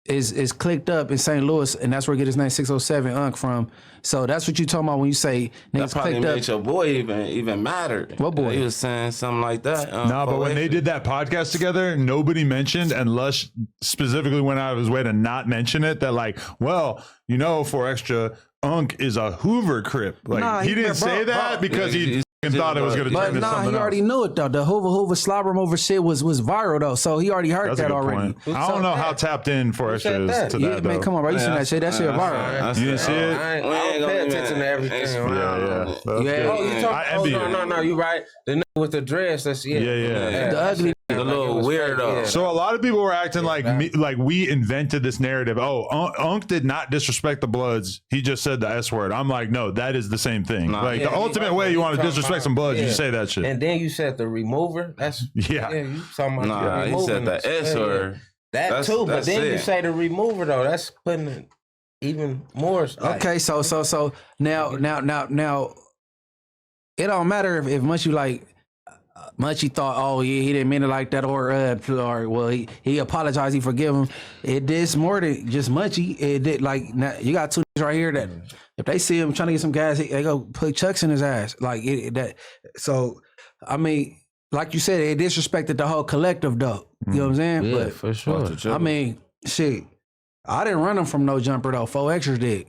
is clicked up in St. Louis, and that's where he get his name 607 Unc from. So that's what you talking about when you say That niggas probably clicked up. made your boy even matter. What boy? He was saying something like that. No, but when they did that podcast together, nobody mentioned, and Lush specifically went out of his way to not mention it, that like, well, you know, for extra, Unc is a Hoover Crip. Like, Nah, he he- didn't bro, say that bro. because Yeah, he thought it was going to But turn into nah, something he already else. knew it though. The Hoover slobber him over shit was viral though. So he already heard That's a that good already. point. I don't know how tapped in for extra said is that? to Yeah, that, man, though. come on, bro. You seen that shit? That shit viral. You didn't see it? I don't pay attention to everything. Yeah. That's Oh, good. you I talking? Oh, envy no, it. you right. The nigga with the dress, that's Yeah. The ugly. The little weirdo. So a lot of people were acting like me, like we invented this narrative. Oh, Unc did not disrespect the Bloods. He just said the S word. I'm like, no, that is the same thing. Nah. Like Yeah, the ultimate he- way you want to talking disrespect about- some Bloods, you yeah. say that shit. And then you said the remover. That's Yeah. you talking about Nah, the he remover. said the S word. That That's- too, but that's then you it. say the remover though. That's putting it even more. Like, Okay, so now it don't matter if Munchie like Munchie thought, oh yeah, he didn't mean it like that, or well he apologized, he forgive him. It did more than just Munchie. It did like now, you got two niggas right here that if they see him trying to get some gas, they go put chucks in his ass. Like that. So I mean, like you said, it disrespected the whole collective though. You know what I'm saying? yeah, But for sure. I mean, shit. I didn't run him from no jumper though. 4 extras did.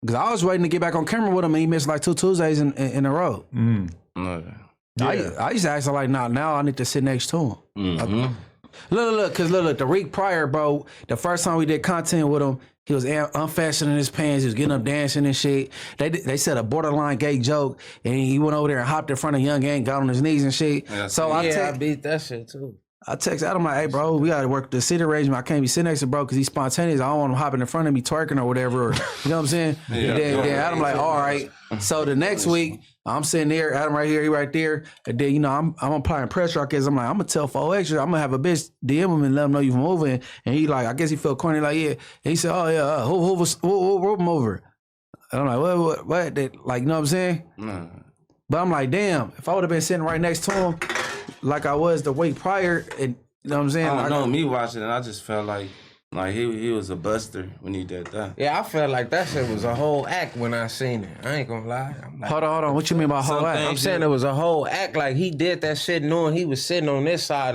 Cause I was waiting to get back on camera with him, and he missed like 2 Tuesdays in a row. I used to ask him like, now I need to sit next to him. Look, cause look, the week prior, bro, the first time we did content with him, he was unfastening his pants, he was getting up dancing and shit. They said a borderline gay joke, and he went over there and hopped in front of Young Gang, got on his knees and shit. Yeah, So I beat that shit too. I text Adam like, hey bro, we gotta work the city arrangement. I can't be sitting next to bro because he's spontaneous. I don't want him hopping in front of me twerking or whatever. Or, you know what I'm saying? And then Adam like, all right. So the next week, I'm sitting there, Adam right here, he right there. And then, you know, I'm applying pressure. I guess I'm like, I'm gonna tell 4 extra. I'm gonna have a bitch DM him and let him know you from over. And he like, I guess he felt corny like, yeah. And he said, oh yeah, who him over? And I'm like, what? Like, you know what I'm saying? Nah. But I'm like, damn, if I would have been sitting right next to him, like I was the week prior, and you know what I'm saying? I don't know, me watching it, I just felt like he was a buster when he did that. Yeah, I felt like that shit was a whole act when I seen it. I ain't gonna lie. I'm like, Hold on. What you mean by whole act? I'm saying it was a whole act. Like he did that shit knowing he was sitting on this side.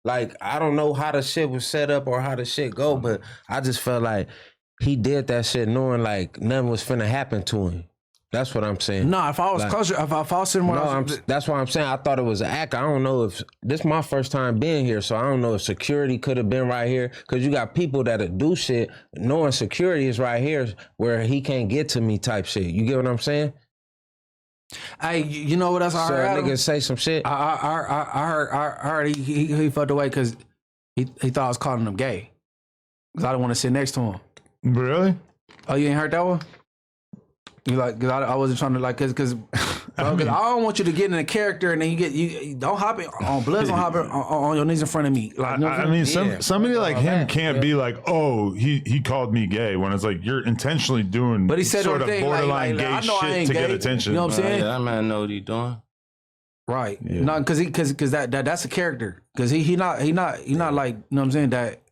Like I don't know how the shit was set up or how the shit go, but I just felt like he did that shit knowing like nothing was finna happen to him. That's what I'm saying. No, if I was closer, if I was sitting where that's why I'm saying I thought it was an act. I don't know if this is my first time being here, so I don't know if security could have been right here. Cause you got people that'll do shit knowing security is right here where he can't get to me type shit. You get what I'm saying? Hey, you know what else I heard? Niggas say some shit. I heard he fucked away because he thought I was calling him gay. Cause I didn't want to sit next to him. Really? Oh, you ain't heard that one? You like? Cause I wasn't trying to like, cause I don't want you to get in a character and then you don't hop it on Bloods, don't hop it on your knees in front of me. Like, I mean, somebody like him can't be like, oh, he called me gay when it's like you're intentionally doing, but he said sort of thing, borderline like, gay I know I shit ain't to gay. get attention. You know what I'm saying? Yeah, that man know what he doing. Right. Yeah. No, cause that's a character. Cause he not like, you know what I'm saying, that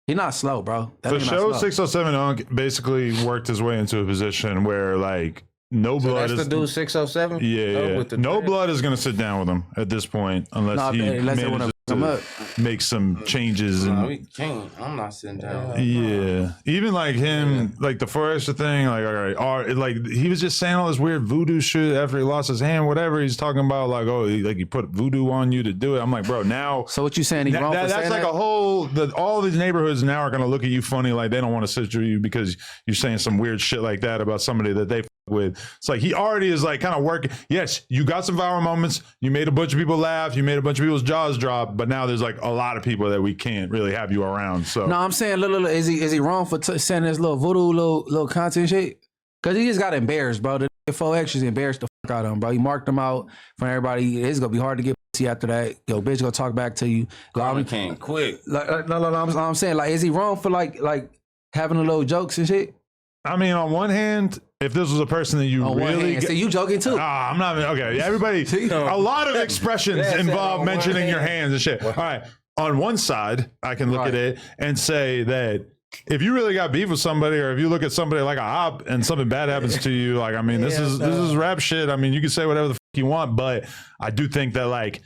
he not slow, bro. So show 607 Unk basically worked his way into a position where like no blood that's is the dude 607? Yeah. No blood is gonna sit down with him at this point unless he manages to make some changes. No, we can't. I'm not sitting down. Yeah. Even like him, like the Forrester thing, like, all right, like he was just saying all this weird voodoo shit after he lost his hand, whatever. He's talking about like, oh, he put voodoo on you to do it. I'm like, bro, now. So what you saying? He's wrong for that's saying like that? a whole, all these neighborhoods now are going to look at you funny, like they don't want to sit with you because you're saying some weird shit like that about somebody that they with. It's like he already is like kind of working. Yes, you got some viral moments. You made a bunch of people laugh. You made a bunch of people's jaws drop. But now there's like a lot of people that we can't really have you around. So no, I'm saying, look, is he wrong for saying this little voodoo, little content shit? Because he just got embarrassed, bro. The 4X is embarrassed the fuck out of him, bro. He marked him out from everybody. It's gonna be hard to get pussy after that. Yo, bitch, gonna talk back to you. Garmin came quick. No. I'm saying, like, is he wrong for like having a little jokes and shit? I mean, on one hand, if this was a person that you really... So you joking too? I'm not... Okay, everybody... a lot of expressions involve mentioning your hands and shit. All right, on one side, I can look at it and say that if you really got beef with somebody, or if you look at somebody like a op and something bad happens to you, like, I mean, this is rap shit. I mean, you can say whatever the fuck you want, but I do think that, like,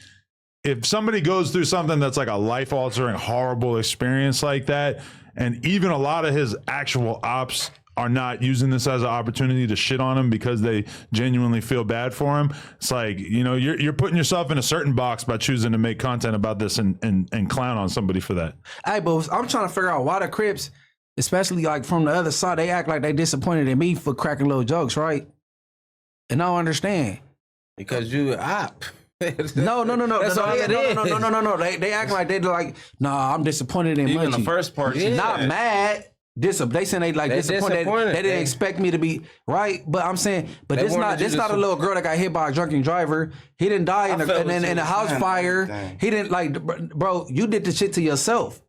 if somebody goes through something that's like a life-altering, horrible experience like that, and even a lot of his actual ops are not using this as an opportunity to shit on him because they genuinely feel bad for him. It's like, you know, you're putting yourself in a certain box by choosing to make content about this and clown on somebody for that. Hey, but I'm trying to figure out why the Crips, especially like from the other side, they act like they disappointed in me for cracking little jokes, right? And I don't understand. Because you op. No. That's all it is. No. They act like they're like, nah, I'm disappointed in Even Munchie. the first part, Not mad. They saying they like disappointed. They didn't expect me to be right, but I'm saying, but this not a little girl that got hit by a drunken driver. He didn't die in a house fire. He didn't like, bro. You did the shit to yourself,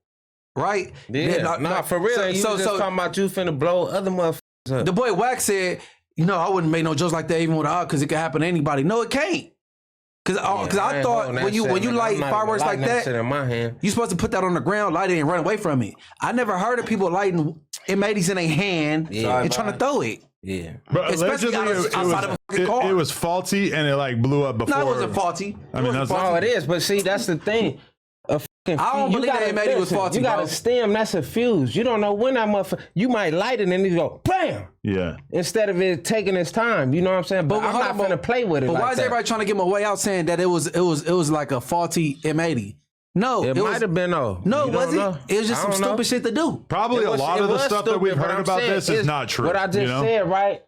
right? Yeah, for real. So, you just talking about you finna blow other motherfuckers up. The boy Wax said, you know, I wouldn't make no jokes like that even with a because it could happen to anybody. No, it can't. Cause I thought when you light fireworks like that, in my hand. You supposed to put that on the ground, light it, and run away from it. I never heard of people lighting M80s in their hand and trying to throw it. Yeah, but especially outside of a fucking car. It was faulty and it like blew up before. No, it wasn't faulty. I mean, that's all it is. But see, that's the thing. I don't believe that M80 was faulty. You got a stem, that's a fuse. You don't know when that motherfucker. You might light it and it go bam. Yeah. Instead of it taking its time, you know what I'm saying? But I'm not gonna play with it. But like why is everybody trying to give him a way out saying that it was like a faulty M80? No, it might have been though. No, was it? It was just some stupid shit to do. Probably a lot of the stuff that we've heard about this is not true. What I just said, right?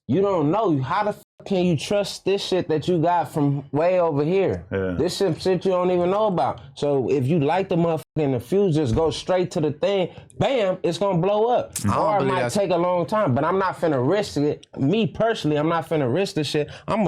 You don't know how the f can you trust this shit that you got from way over here? Yeah. This shit you don't even know about. So if you light the motherfucker and the fuse just go straight to the thing, bam, it's gonna blow up. Or it might take a long time. But I'm not finna risk it. Me personally, I'm not finna risk this shit. That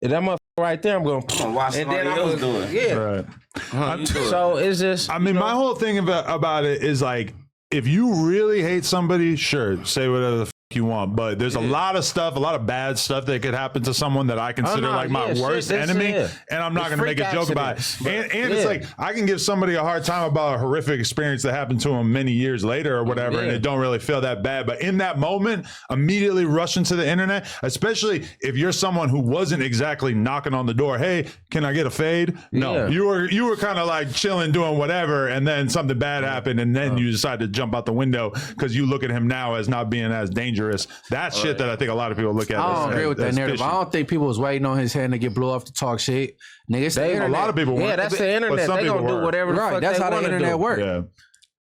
motherfucker right there, I'm gonna watch and then I'm gonna do it. Yeah. Right. So it's just. I mean, my whole thing about it is like, if you really hate somebody, sure, say whatever the you want, but there's a lot of bad stuff that could happen to someone that I consider like my worst enemy, and I'm not going to make a joke about it. And it's like I can give somebody a hard time about a horrific experience that happened to them many years later or whatever, and it don't really feel that bad. But in that moment, immediately rushing to the internet, especially if you're someone who wasn't exactly knocking on the door, hey, can I get a fade? No, you were kind of like chilling, doing whatever, and then something bad happened, and then you decide to jump out the window because you look at him now as not being as dangerous. That's shit that I think a lot of people look at. I don't agree with that narrative. Fishy. I don't think people was waiting on his hand to get blew off to talk shit. Nigga, a lot of people. Yeah, that's the internet. They gonna do whatever the fuck that's how the internet works. Yeah.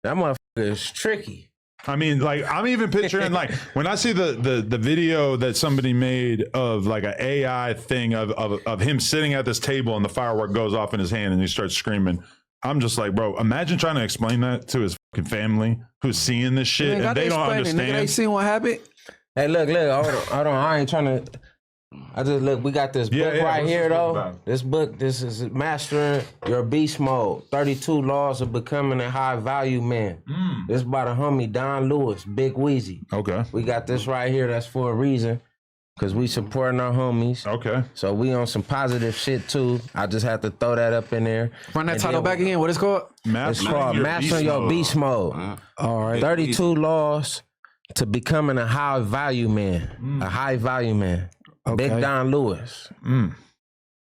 That motherfucker is tricky. I mean, like, I'm even picturing, like, when I see the video that somebody made of, like, an AI thing of him sitting at this table and the firework goes off in his hand and he starts screaming. I'm just like, bro, imagine trying to explain that to his fucking family who's seeing this shit and they don't understand. Nigga, they seen what happened? Hey, look, hold on. I ain't trying to. I just look. We got this book right here, though. This book, this is Mastering Your Beast Mode: 32 Laws of Becoming a High Value Man. This by the homie Don Lewis, Big Weezy. Okay. We got this right here. That's for a reason, because we supporting our homies. Okay. So we on some positive shit too. I just have to throw that up in there. Run that title back again. What is it called? It's called Mastering Your Beast Mode. All right. 32 Laws to Becoming a High Value Man. A high value man. Okay. Big Don Lewis.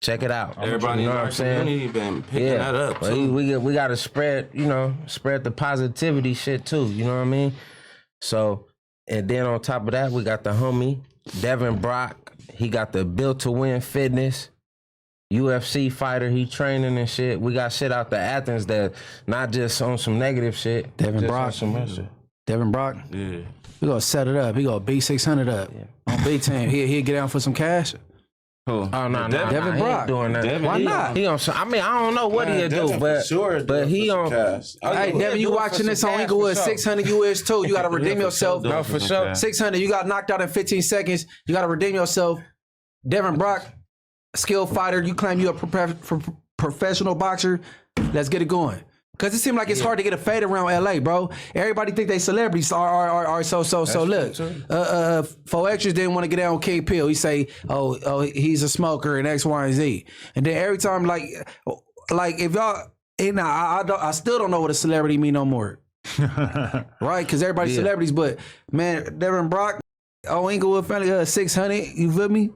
Check it out. Everybody in our community been picking that up too. We got to spread the positivity shit too. You know what I mean? So, and then on top of that, we got the homie Devin Brock. He got the Built to Win Fitness. UFC fighter, he training and shit. We got shit out the Athens that not just on some negative shit. Devin Brock. Devin Brock? Yeah. We gonna set it up. He gonna beat 600 up on big time. He'll get down for some cash. Oh no, Devin Brock. He doing that. Why not? He on. I mean, I don't know what he'll do, but he on. Hey, Devin, you watching this on Inglewood? 600 US too. You gotta redeem yourself. No, for sure. 600. You got knocked out in 15 seconds. You gotta redeem yourself. Devin Brock, skilled fighter. You claim you a professional boxer. Let's get it going. Cause it seems like it's hard to get a fade around LA, bro. Everybody think they celebrities are so. Look, 4Xers didn't want to get down with King Pill. He say, oh, he's a smoker and X, Y, and Z. And then every time, like if y'all, and I still don't know what a celebrity mean no more, right? Cause everybody's celebrities, but man, Devin Brock, Inglewood family, 600. You feel me?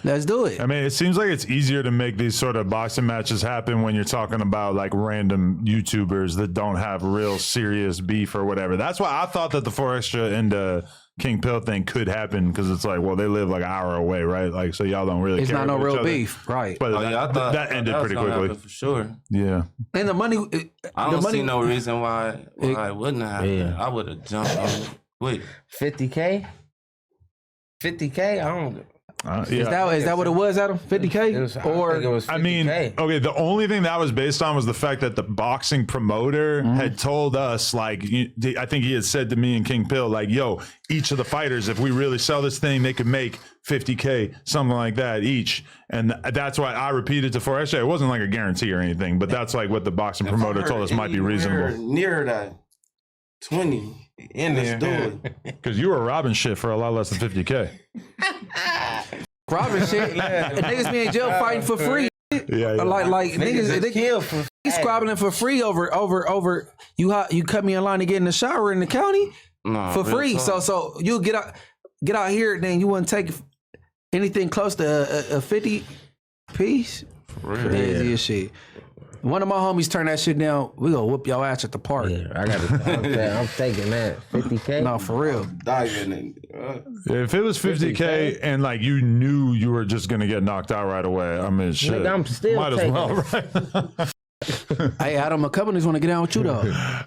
Let's do it. I mean, it seems like it's easier to make these sort of boxing matches happen when you're talking about like random YouTubers that don't have real serious beef or whatever. That's why I thought that the 4Extra and the King Pill thing could happen, because it's like, well, they live like an hour away, right? Like, so y'all don't really care. It's not no real beef, right? But I thought that ended pretty quickly. For sure. Yeah. And the money. I don't see no reason why it wouldn't happen. Yeah. I would have jumped on it quick. 50K? 50K? I don't. Is that what it was, Adam? 50K? It was 50K. I mean, okay, the only thing that was based on was the fact that the boxing promoter had told us, like, I think he had said to me and King Pill, like, yo, each of the fighters, if we really sell this thing, they could make 50K, something like that each. And that's why I repeated to 4Extra. It wasn't like a guarantee or anything, but that's like what the boxing promoter told us might be reasonable. Near that 20. And let's do it. Because you were robbing shit for a lot less than 50K. Robbing shit? Niggas be in jail fighting for free. Yeah. Like niggas, they kill for squabbling for free over you cut me in line to get in the shower in the county for free. So you get out here, then you wouldn't take anything close to a 50 piece. For real. Crazy as shit. One of my homies turned that shit down. We gonna whoop your ass at the park. Yeah, I'm taking that 50K. No, for real. If it was 50K and like you knew you were just gonna get knocked out right away, I mean, shit. Nigga, I'm still might taking as well, right? Hey, Adam, a couple niggas want to get down with you though.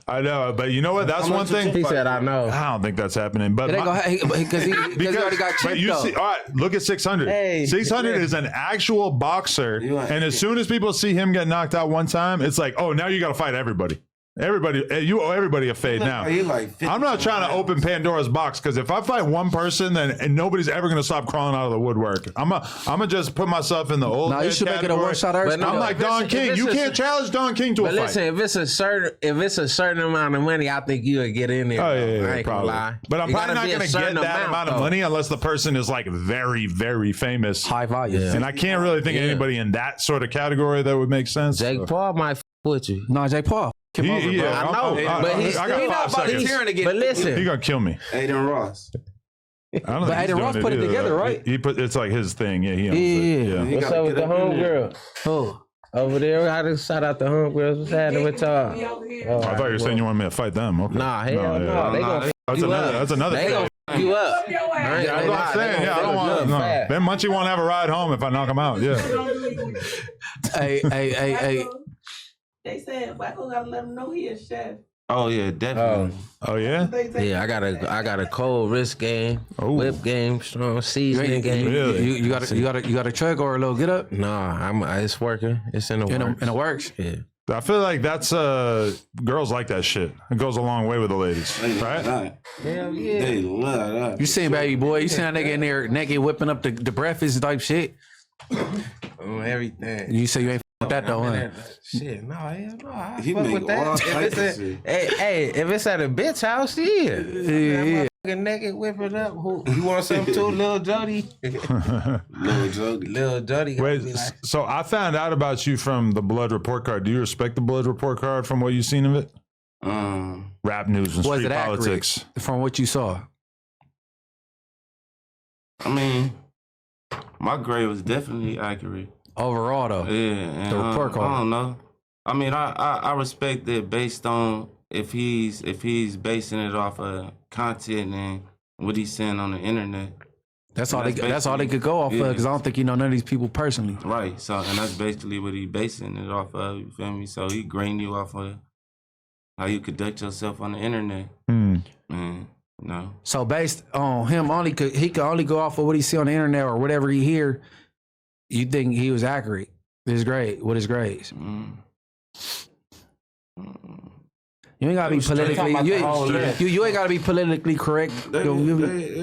I know, but you know what? That's one thing. He said, "I know." I don't think that's happening, but because he already got cheap. But you see, all right, look at 600. Hey, 600 is an actual boxer, and as soon as people see him get knocked out one time, it's like, oh, now you got to fight everybody. Everybody, you owe everybody a fade now. He like 50 I'm not trying to open Pandora's box because if I fight one person, then and nobody's ever gonna stop crawling out of the woodwork. I'm gonna just put myself in the old. No, you should make it a one shot. But no, I'm like Don King. You can't challenge Don King to a But fight. listen, if it's a certain amount of money, I think you would get in there. Oh yeah, I ain't gonna probably. lie. But I'm It probably gotta not be a gonna get certain that amount of though. money unless the person is like very, very famous. High volume. And I can't really think of anybody in that sort of category that would make sense. Jake Paul might with you. No, Jake Paul. Come over, bro. Yeah, I know, but he's I still got 5 seconds. But listen, He gonna kill me. Aiden Ross. I don't think he's Aiden doing Ross it put it either, together, though. right? He put it's like his thing. Yeah, he owns Yeah. it. Yeah. what's up with the homegirl? Oh. Over there, I just shout out the homegirls. What's happening with y'all? Oh, I thought you were saying you wanted me to fight them. Okay. Nah, hell no. yeah. They gonna That's you another. up. That's another. They thing. gonna f you up. Yeah, that's what I'm saying. Yeah, I don't want. No. Then Munchie won't have a ride home if I knock him out. Yeah. Hey. They said Wacko gotta let him know he a chef. Oh yeah, definitely. Oh yeah. Yeah, I got a cold wrist game, Oh. whip game, strong seasoning game. Really? You got a truck or a little get up? Nah, it's working. It's in the works. In the works? Yeah. I feel like that's girls like that shit. It goes a long way with the ladies, right? Hell yeah. They love that. You seen baby boy? You seen that nigga in there naked whipping up the breakfast type shit? On everything. You say you ain't with that though, huh? Shit, no, hell no. I He fuck make with that. all If types of it's shit. if it's at a bitch house, yeah. Yeah. Fucking naked whipping up. Who you want something too, Lil Jody? Little Jody. Lil Jody. gonna Wait, be like, so I found out about you from the Blood Report Card. Do you respect the Blood Report Card from what you've seen of it? Rap news and Was street it accurate politics. from what you saw? I mean, my grade was definitely accurate. Overall though. Yeah, and, The report card. I don't know. I mean, I respect it based on if he's basing it off of content and what he's saying on the internet. That's all That's they could go off of because I don't think you know none of these people personally. Right. So, and that's basically what he's basing it off of. You feel me? So he grading you off of how you conduct yourself on the internet. Man, no. So based on him he could only go off of what he see on the internet or whatever he hear. You think he was accurate? His grade with his grades. You ain't gotta be politically. You ain't gotta be politically correct. They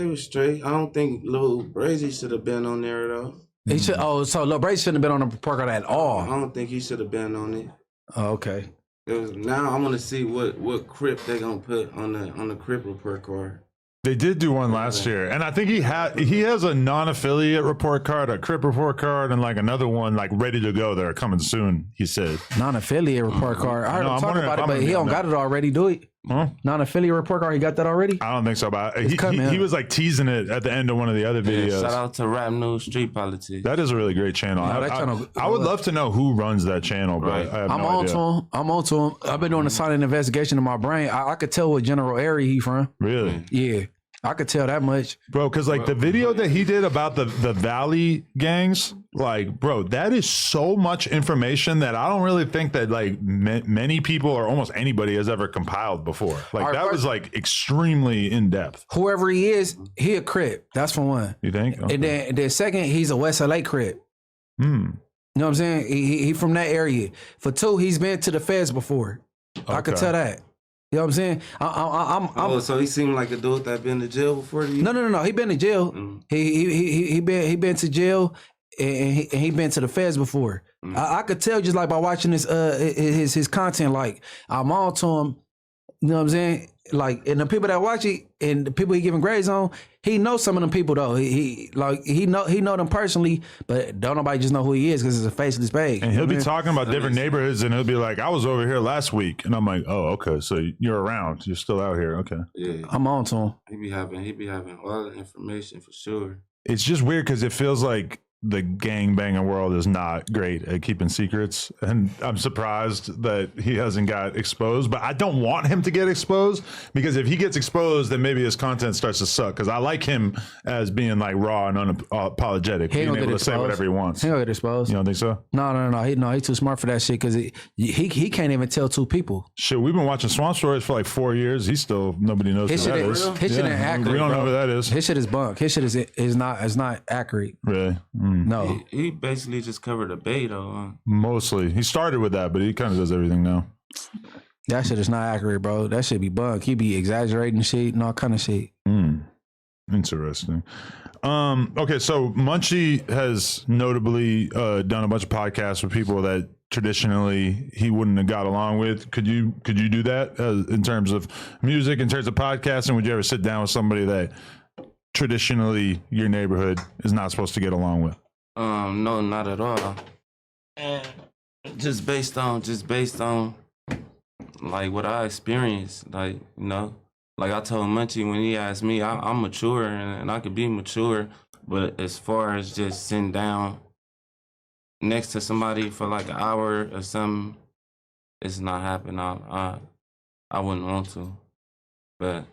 was straight. I don't think Lil Brazy should have been on there though. He should. Oh, so Lil Brazy shouldn't have been on the report card at I all. don't think he should have been on it. Oh, okay. Now I'm gonna see what Crip they gonna put on the Crip report card. They did do one last year, and I think he has a non-affiliate report card, a Crip report card, and like another one like ready to go that are coming soon. He said Non-affiliate report card. I heard No, him I'm talking wondering about if it, I'm but gonna he be don't on got it already. Do it? Huh? Non-affiliate report card. He got that already? I don't think so, but coming, he huh? was like teasing it at the end of one of the other videos. Shout out to Rap News Street Politics. That is a really great channel. No, that channel- I would love to know who runs that channel, but Right. I have I'm no on idea. to him. I'm on to him. I've been doing a silent investigation in my brain. I could tell what general area he from. Really? Yeah, I could tell that much. Bro, because like the video that he did about the Valley gangs, like, bro, that is so much information that I don't really think that like many people or almost anybody has ever compiled before. Like Our that first- was like extremely in depth. Whoever he is, he a Crip. That's for one. You think? Okay. And then second, he's a West LA Crip. Hmm. You know what I'm saying? He from that area. For two, he's been to the feds before. I could Okay. tell that. You know what I'm saying? I'm So he seemed like a dude that been to jail before. no. He been to jail. He been to jail, and he been to the feds before. I could tell just like by watching his content. Like I'm on to him. You know what I'm saying? Like, and the people that watch it and the people he giving grades on, he knows some of them people though. He know them personally, but don't nobody just know who he is because it's a faceless page. And he'll be talking about different neighborhoods, and he'll be like, "I was over here last week," and I'm like, "Oh, okay, so you're around. You're still out here. Okay." Yeah, I'm on to him. he be having all the information for sure. It's just weird because it feels like the gangbanging world is not great at keeping secrets, and I'm surprised that he hasn't got exposed. But I don't want him to get exposed because if he gets exposed, then maybe his content starts to suck. Because I like him as being like raw and unapologetic, He ain't being gonna able get to say exposed. whatever he wants. He gonna get exposed. You don't think so? No. He too smart for that shit because he can't even tell two people. Shit, we've been watching Swamp Stories for like 4 years. He's still nobody knows His who shit that is- is. his shit ain't accurate, We don't know bro. who that is. His shit is bunk. His shit is not accurate. Really? No. He basically just covered a bay though. Mostly. He started with that, but he kind of does everything now. That shit is not accurate, bro. That shit be bunk. He be exaggerating shit and all kind of shit. Interesting. Okay, so Munchie has notably done a bunch of podcasts with people that traditionally he wouldn't have got along with. Could you do that in terms of music, in terms of podcasting? Would you ever sit down with somebody that traditionally your neighborhood is not supposed to get along with? No, not at all. And just based on like what I experienced, like, you know, like I told Munchie when he asked me, I'm mature and I could be mature, but as far as just sitting down next to somebody for like an hour or something, it's not happening. I wouldn't want to. But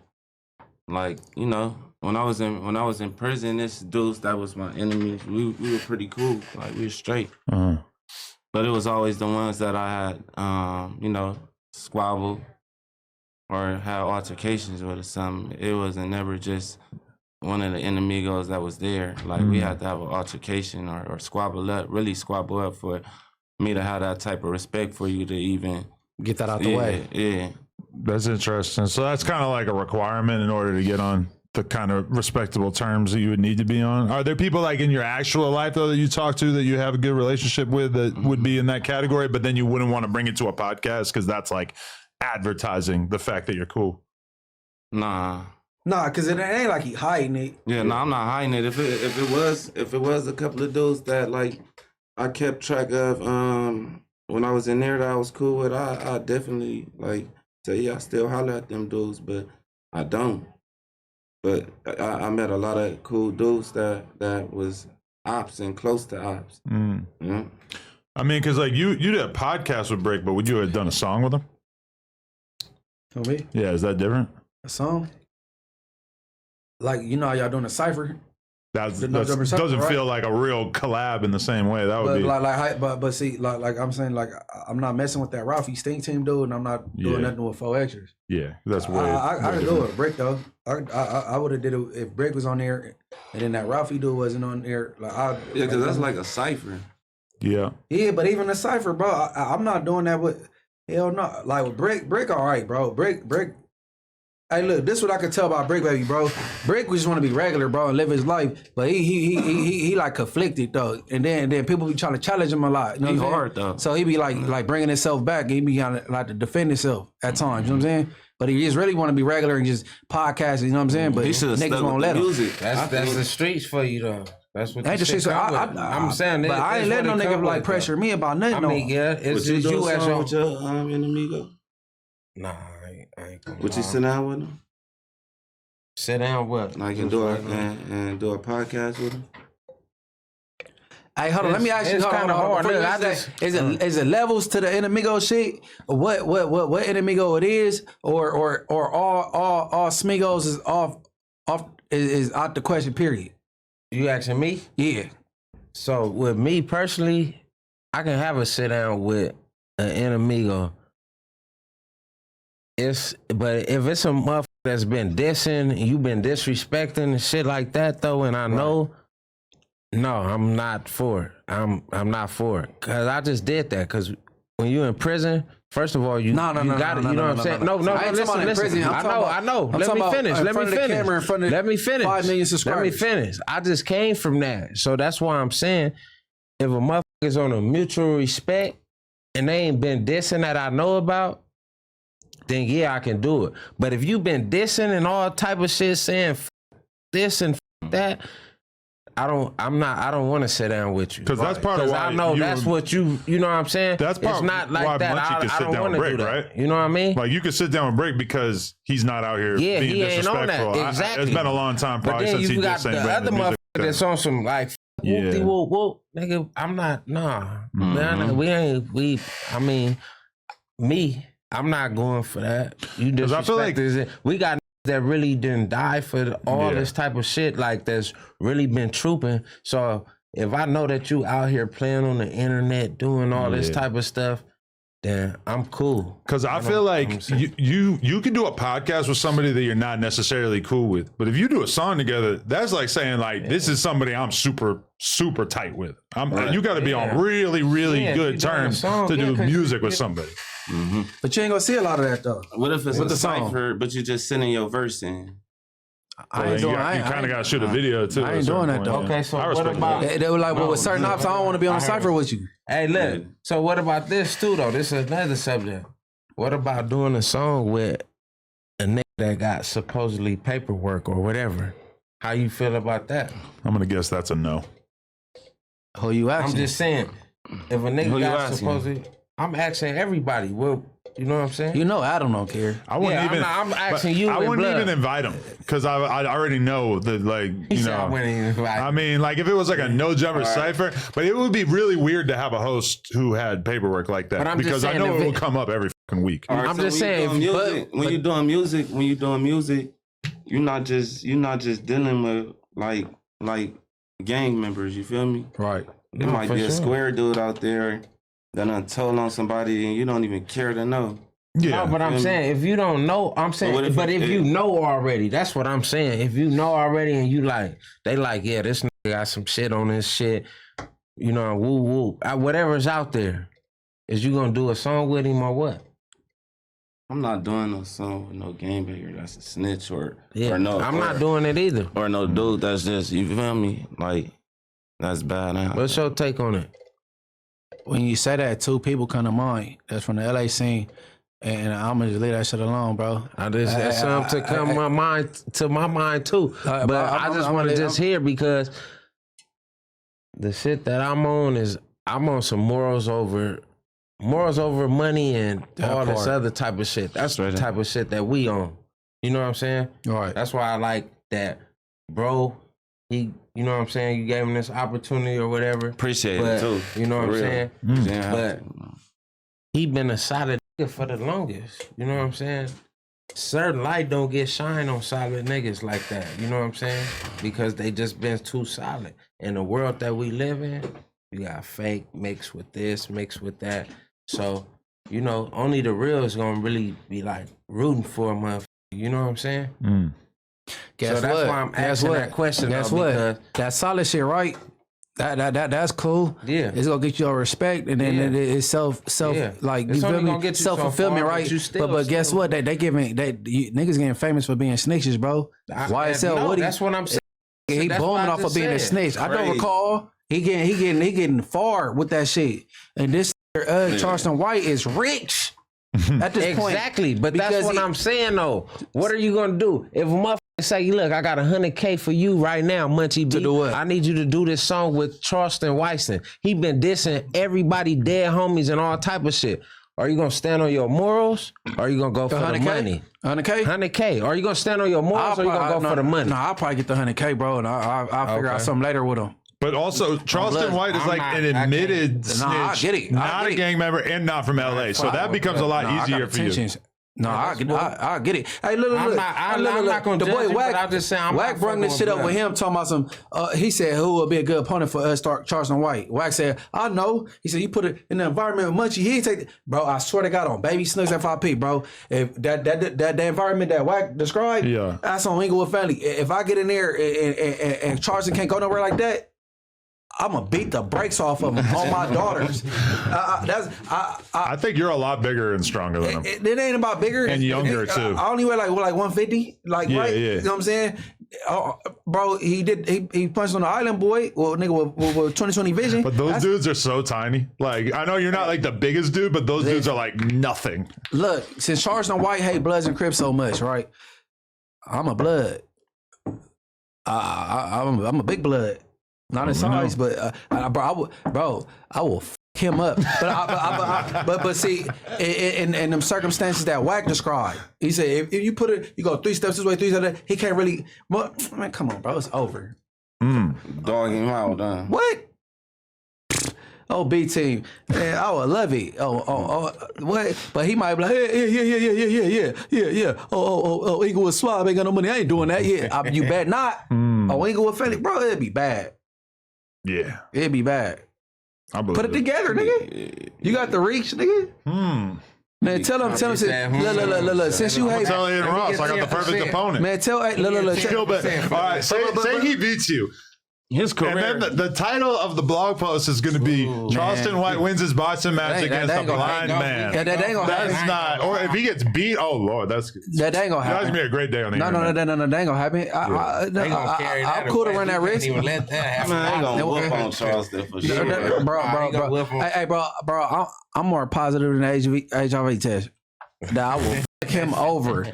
like, you know, when I was in prison, this dudes that was my enemies, we were pretty cool. Like we were straight. Uh-huh. But it was always the ones that I had, you know, squabbled or had altercations with or something. It wasn't never just one of the enemigos that was there. Like we had to have an altercation or squabble up for me to have that type of respect for you to even get that out the way. Yeah. That's interesting. So that's kind of like a requirement in order to get on the kind of respectable terms that you would need to be on. Are there people like in your actual life though that you talk to that you have a good relationship with that would be in that category, but then you wouldn't want to bring it to a podcast because that's like advertising the fact that you're cool? Nah, because it ain't like he hiding it. Yeah, no, I'm not hiding it. If it was a couple of dudes that like I kept track of when I was in there that I was cool with, I definitely like say I still holler at them dudes, but I don't. But I met a lot of cool dudes that was ops and close to ops. Yeah. I mean, because like you did a podcast with Brick, but would you have done a song with him? For me? Yeah, is that different? A song? Like, you know how y'all doing a cypher? That No Jumper Cypher, doesn't right? feel like a real collab in the same way. That would But be but see, like I'm saying, like I'm not messing with that Ralphie Stink Team dude, and I'm not doing nothing with 4 extras. yeah, that's weird. I could do it, Brick though. I would have did it if Brick was on there, and then that Ralphie dude wasn't on there. Like Yeah, because that's like a cipher. Yeah. Yeah, but even the cipher, bro, I'm not doing that with. Hell no. Like with Brick, all right, bro. Brick. Hey, look, this is what I could tell about Brick, baby, bro. Brick just want to be regular, bro, and live his life. But he like conflicted though, and then people be trying to challenge him a lot. You know He what I'm hard, saying? though. So he be like bringing himself back. He be kind of like to defend himself at times. You know what I'm saying? But he just really want to be regular and just podcasting. You know what I'm saying? But He should have niggas stuck won't with let the him. music. That's the streets for you though. That's what Ain't the shit shit. So come with. I'm saying, but I ain't letting no nigga like pressure me about nothing. I mean, yeah, it's Would you just do you a as song your. with your enemigo? Nah, I ain't gonna Would you lie. sit down with him? Sit down what? Like and do a podcast with him? Hey, hold on. Let me ask you. It's Hold on, kinda hold on. hard. Before you Look, I answer that, just- is it levels to the enemigo shit? What enemigo it is, or all smigos is off is out the question. Period. You asking me? Yeah. So with me personally, I can have a sit down with an enemigo. But if it's a motherfucker that's been dissing, you been disrespecting and shit like that though, and I know, no, I'm not for it. I'm not for it. Cause I just did that. Cause when you in prison, first of all, you got it. You know what I'm saying? No, I ain't talking about in listen. prison. I'm talking I know. I'm Let talking me about finish. in Let front me of the finish. camera, in front of Let me finish. 5 million subscribers. Let me finish. I just came from that. So that's why I'm saying if a motherfucker is on a mutual respect and they ain't been dissing that I know about, then yeah, I can do it. But if you been dissing and all type of shit saying f- this and f- that, I don't want to sit down with you. Because that's part of why I know that's what you know what I'm saying? That's part it's not like why that. Munchie can I sit don't down want with to do Brick, that. right? You know what I mean? Like you could sit down with Brick because he's not out here Yeah, being he ain't on disrespectful. that. Exactly. It's been a long time But probably then since he you did got sing the random other music. motherfucker that's on some like Yeah. whoopty whoop whoop. Nigga, I'm not, I'm not going for that. You 'Cause I feel like- disrespect we got that really didn't die for all Yeah. this type of shit, like that's really been trooping. So if I know that you out here playing on the internet doing all this Yeah. type of stuff, then I'm cool. Because I know feel what I'm like saying. you can do a podcast with somebody that you're not necessarily cool with, but if you do a song together, that's like saying like this is somebody I'm super tight with. You got to be on really Yeah, good if you doing a terms song, to yeah, do 'cause music you- with somebody. But you ain't gonna see a lot of that though. What if it's With a the song? cipher, but you just sending your verse in? I ain't doing. You kind of got to shoot a video too. I ain't doing that though. Okay, so I what respect about? They were like, well, with certain ops, I don't want to be on a cipher with you. Hey, look. So what about this too, though? This is another subject. What about doing a song with a nigga that got supposedly paperwork or whatever? How you feel about that? I'm gonna guess that's a no. Who you asking? I'm just saying, if a nigga Who you got asking? supposedly, I'm asking everybody. Well, you know what I'm saying? You know, Adam don't care. I wouldn't Yeah, even. I'm asking but you I with wouldn't blood. even invite him because I already know that, like, He you said I know. wouldn't even invite. I mean, like, if it was like a no jumper cipher, but it would be really weird to have a host who had paperwork like that But I'm just because I saying know if it will it- come up every fucking week. All right, I'm so just when you saying, doing if- music, when you're doing music, you're not just dealing with like gang members. You feel me? Right. There might be a square dude out there that done told on somebody and you don't even care to know. Yeah, No, but I'm saying if you don't know, I'm saying, what if but it- if you know already, that's what I'm saying. If you know already and you like, they like, yeah, this nigga got some shit on this shit, you know, woo woo, whatever's out there, is you gonna do a song with him or what? I'm not doing no song with no gang banger that's a snitch or no. I'm not doing it either. Or no dude that's just, you feel me? Like, that's bad. What's your take on it? When you say that, two people come to mind. That's from the LA scene, and I'm gonna just leave that shit alone, bro. That's something to come to my mind too. But I just want to just hear because the shit that I'm on is I'm on some morals over money and all this other type of shit. That's the type of shit that we on. You know what I'm saying? Right. That's why I like that, bro. He, you know what I'm saying? You gave him this opportunity or whatever. Appreciate But, it too. you know what I'm For real. saying? Yeah, But he been a solid nigga for the longest. You know what I'm saying? Certain light don't get shine on solid niggas like that. You know what I'm saying? Because they just been too solid. In the world that we live in, you got fake mixed with this, mixed with that. So, you know, only the real is gonna really be like rooting for a motherfucker. You know what I'm saying? Guess So that's what? why I'm Guess asking what? that question. Guess though, what? because- That solid shit, right? That's cool. Yeah. It's gonna get you your respect, and then Yeah. it's self Yeah. like It's you only feel gonna me? get you so Self fulfillment, far, right? but you still- But guess still- what? They giving niggas getting famous for being snitches, bro. YSL no, Woody, that's what I'm saying. he that's booming what I off of just being a said. snitch. I don't Crazy. recall he getting far with that shit. And this Charleston White is rich at this point. Exactly, but that's Because what I'm saying though. What are you gonna do if a motherfucker say, "Look, I got $100K for you right now, Munchie B. To do what? I need you to do this song with Charleston White. He been dissing everybody, dead homies, and all type of shit. Are you gonna stand on your morals, or are you gonna go for the 100K? money? 100K? 100K. Are you gonna stand on your morals, or you gonna go for the money? No, I'll probably get the 100K, bro, and I'll figure out Okay. something later with him. But also, Charleston blood. White is I'm like not- an I admitted can't- Nah, I snitch, get it. I not get a it. gang member, and not from LA. So that becomes a lot Nah, I easier got for you. intentions. No, I get it. Hey, look. I'm not gonna the judge boy you, but Wack, I'm just saying I'm Wack not brought this fucking shit with up with blood. him talking about some. He said who would be a good opponent for us, Charleston White. Wack said, I know. He said you put it in the environment with Munchie. He ain't take, bro. I swear to God on Baby Snooks FIP, bro. If that environment that Wack described, Yeah. that's on Inglewood Family. If I get in there and Charleston can't go nowhere like that, I'm gonna beat the brakes off of him on my daughters. I think you're a lot bigger and stronger than him. It ain't about bigger And younger, too. I only weigh like 150, like Yeah, right. yeah. You know what I'm saying? Bro, he punched on the island boy. Well, nigga with 2020 vision. But those dudes are so tiny. Like, I know you're not like the biggest dude, but those dudes are like nothing. Look, since Charleston White hate Bloods and Crips so much, right? I'm a Blood. I'm a big Blood. Not in size, but I will f him up. But see, in them circumstances that Wack described, he said if you put it, you go 3 steps this way, 3 steps that, he can't really. Man, come on, bro, it's over. Dog him out, done. What? Oh, B team, man, I would love it. What? But he might be like, yeah. Oh, Inglewood Swab ain't got no money. I ain't doing that. Yeah, you bet not. Oh, Inglewood Felix, bro, it'd be bad. Yeah. It'd be bad. I believe Put it together, nigga. You got the reach, nigga. Man, tell him, look, since you hate, Tell Ian Ross, I got the perfect opponent. man, look, Feel better. All right, say he beats you. his career. And then the title of the blog post is going to be Charleston White wins his boxing match against a blind man. That ain't gonna happen. That's not. Or if he gets beat, oh Lord, that's That ain't gonna happen. That's gonna be a great day on the No, internet. that ain't gonna happen. They gonna carry that. I'm cool to run that risk. Even let that happen. Man, I ain't gonna whoop on Charleston for sure. Bro. Hey, bro, I'm more positive than the HIV test. That I will fuck him over.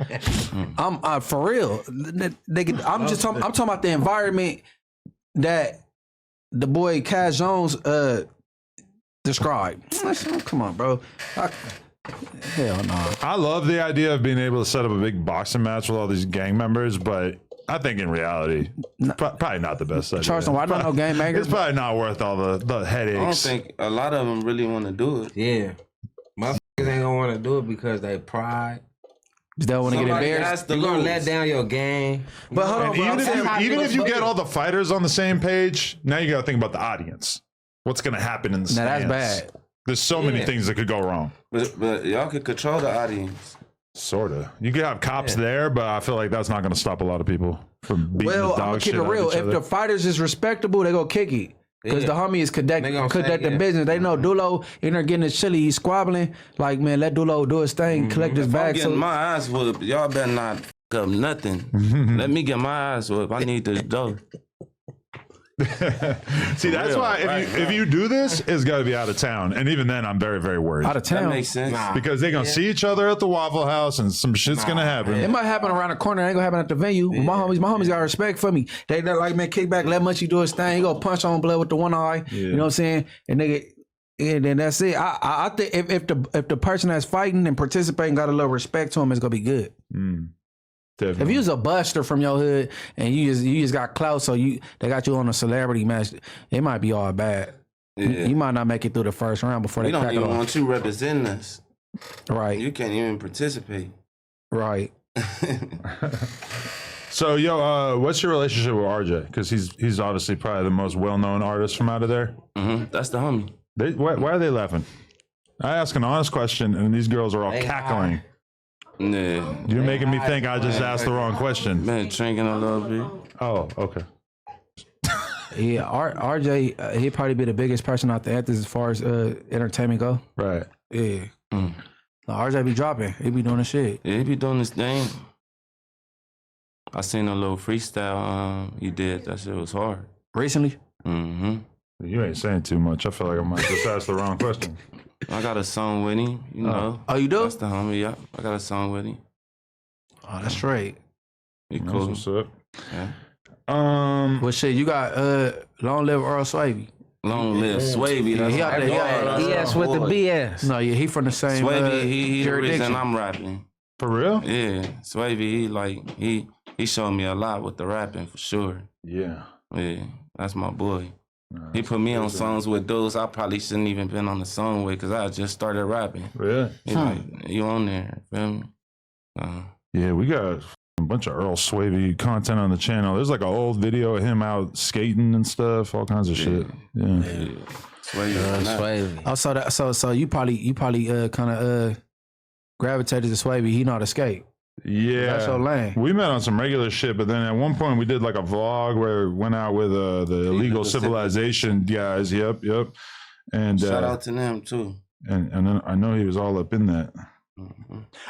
I'm for real. I'm talking about the environment that the boy Cash Jones described. Come on, bro. Hell no. I love the idea of being able to set up a big boxing match with all these gang members, but I think in reality, probably not the best idea. Charleston White, no game maker. It's probably not worth all the headaches. I don't think a lot of them really want to do it. Yeah. Motherfuckers ain't gonna want to do it because they pride. They want to get embarrassed. You're gonna let down your game. But hold on, even if you get all the fighters on the same page, now you got to think about the audience. What's going to happen in the stands? Now that's bad. There's so many things that could go wrong. But y'all could control the audience. Sorta. You could have cops there, but I feel like that's not going to stop a lot of people from beating the I'm dog gonna shit keep it out of real. each If other. the fighters is respectable, they go kick it. Because the homie is conducting business. They know DoLow in there getting his chili. He's squabbling. Like, man, let DoLow do his thing, collect his bag. I'm getting my ass whooped. Y'all better not f up nothing. Let me get my ass whooped. I need this dough. See, that's why if you do this, it's got to be out of town. And even then, I'm very, very worried. Out of town. That makes sense. Because they're going to see each other at the Waffle House and some shit's going to happen. It might happen around the corner. It ain't gonna happen at the venue. My homies got respect for me. They're like, man, kick back, let Munchie do his thing. He go punch on blood with the one eye. You know what I'm saying? And then that's it. I think if the person that's fighting and participating got a little respect to him, it's gonna be good. Definitely. If you was a buster from your hood and you just got clout, so they got you on a celebrity match, it might be all bad. Yeah. You might not make it through the first round before We they don't crack it even off. want you representing us. Right, You can't even participate. right. So, what's your relationship with RJ? Because he's obviously probably the most well-known artist from out of there. That's the homie. Why are they laughing? I ask an honest question, and these girls are all cackling. Yeah. You're making me think I just asked the wrong question. Been drinking a little bit. Oh, okay. Yeah, RJ, he'd probably be the biggest person out the Athens as far as entertainment go. Right. Yeah. RJ be dropping. He be doing the shit. Yeah, he be doing this thing. I seen a little freestyle he did. That shit was hard. Recently? You ain't saying too much. I feel like I might just ask the wrong question. I got a song with him, you know. Oh, you do? That's the homie, yeah. I got a song with him. Oh, that's straight. He That's cool. what's up. Yeah. Well, shit, you got Long Live Earl Swavey. Long live Swavey. That's He out there, BS with the BS. No, yeah, he from the same Swavey, he the jurisdiction. reason I'm rapping. For real? Yeah, Swavey, he showed me a lot with the rapping for sure. Yeah. Yeah, that's my boy. He put me on songs with dudes I probably shouldn't even been on the song with because I just started rapping. Really? He like, you on there, feel me? Yeah, we got a bunch of Earl Swavey content on the channel. There's like an old video of him out skating and stuff, all kinds of shit. Yeah. Swavey. Oh, so you probably kind of gravitated to Swavey. He know how to skate. Yeah. That's your lane. We met on some regular shit, but then at one point we did like a vlog where we went out with the illegal civilization guys. Yep. And Shout out to them too. And then I know he was all up in that.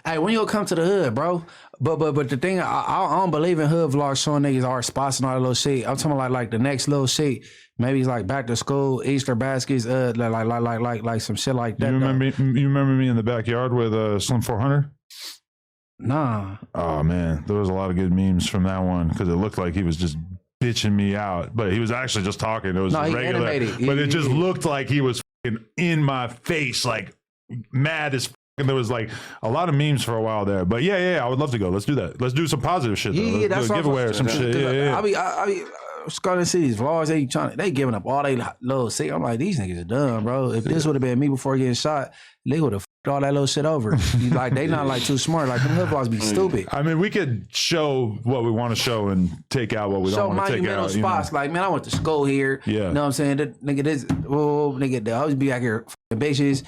Hey, when you come to the hood, bro. But the thing, I don't believe in hood vlogs showing niggas art spots and all that little shit. I'm talking like the next little shit. Maybe it's like back to school, Easter baskets, like some shit like that. You remember me in the backyard with Slim 400? Nah. Oh man, there was a lot of good memes from that one because it looked like he was just bitching me out, but he was actually just talking. It was regular, animated. but it just looked like he was in my face, like mad as. And there was like a lot of memes for a while there, but yeah, I would love to go. Let's do that. Let's do some positive shit. Though. Yeah, Let's do a giveaway or some shit. Yeah. I be scrolling see these vlogs. They giving up all they little shit. I'm like, these niggas are dumb, bro. If this would have been me before getting shot, they would have all that little shit over. Like they not like too smart. Like them hood vlogs be stupid. I mean, we could show what we want to show and take out what we don't want to take out. Show monumental spots. Like, man, I went to school here. Yeah. You know what I'm saying? That nigga, nigga, they always be out here bitches.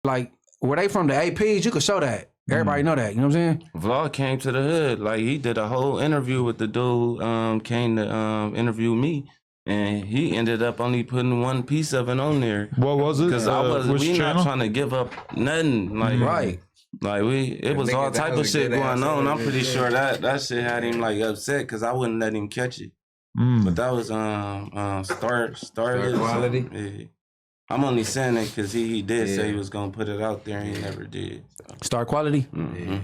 Like, where they from the APs, you could show that. Everybody know that. You know what I'm saying? Vlog came to the hood. Like, he did a whole interview with the dude, came to interview me. And he ended up only putting one piece of it on there. What was it? Because we not trying to give up nothing. Like, Right. Like it was all type of shit going on. I'm pretty sure that shit had him like upset because I wouldn't let him catch it. But that was Star Quality. Yeah. I'm only saying it because he did say he was gonna put it out there and he never did. So. Star Quality. I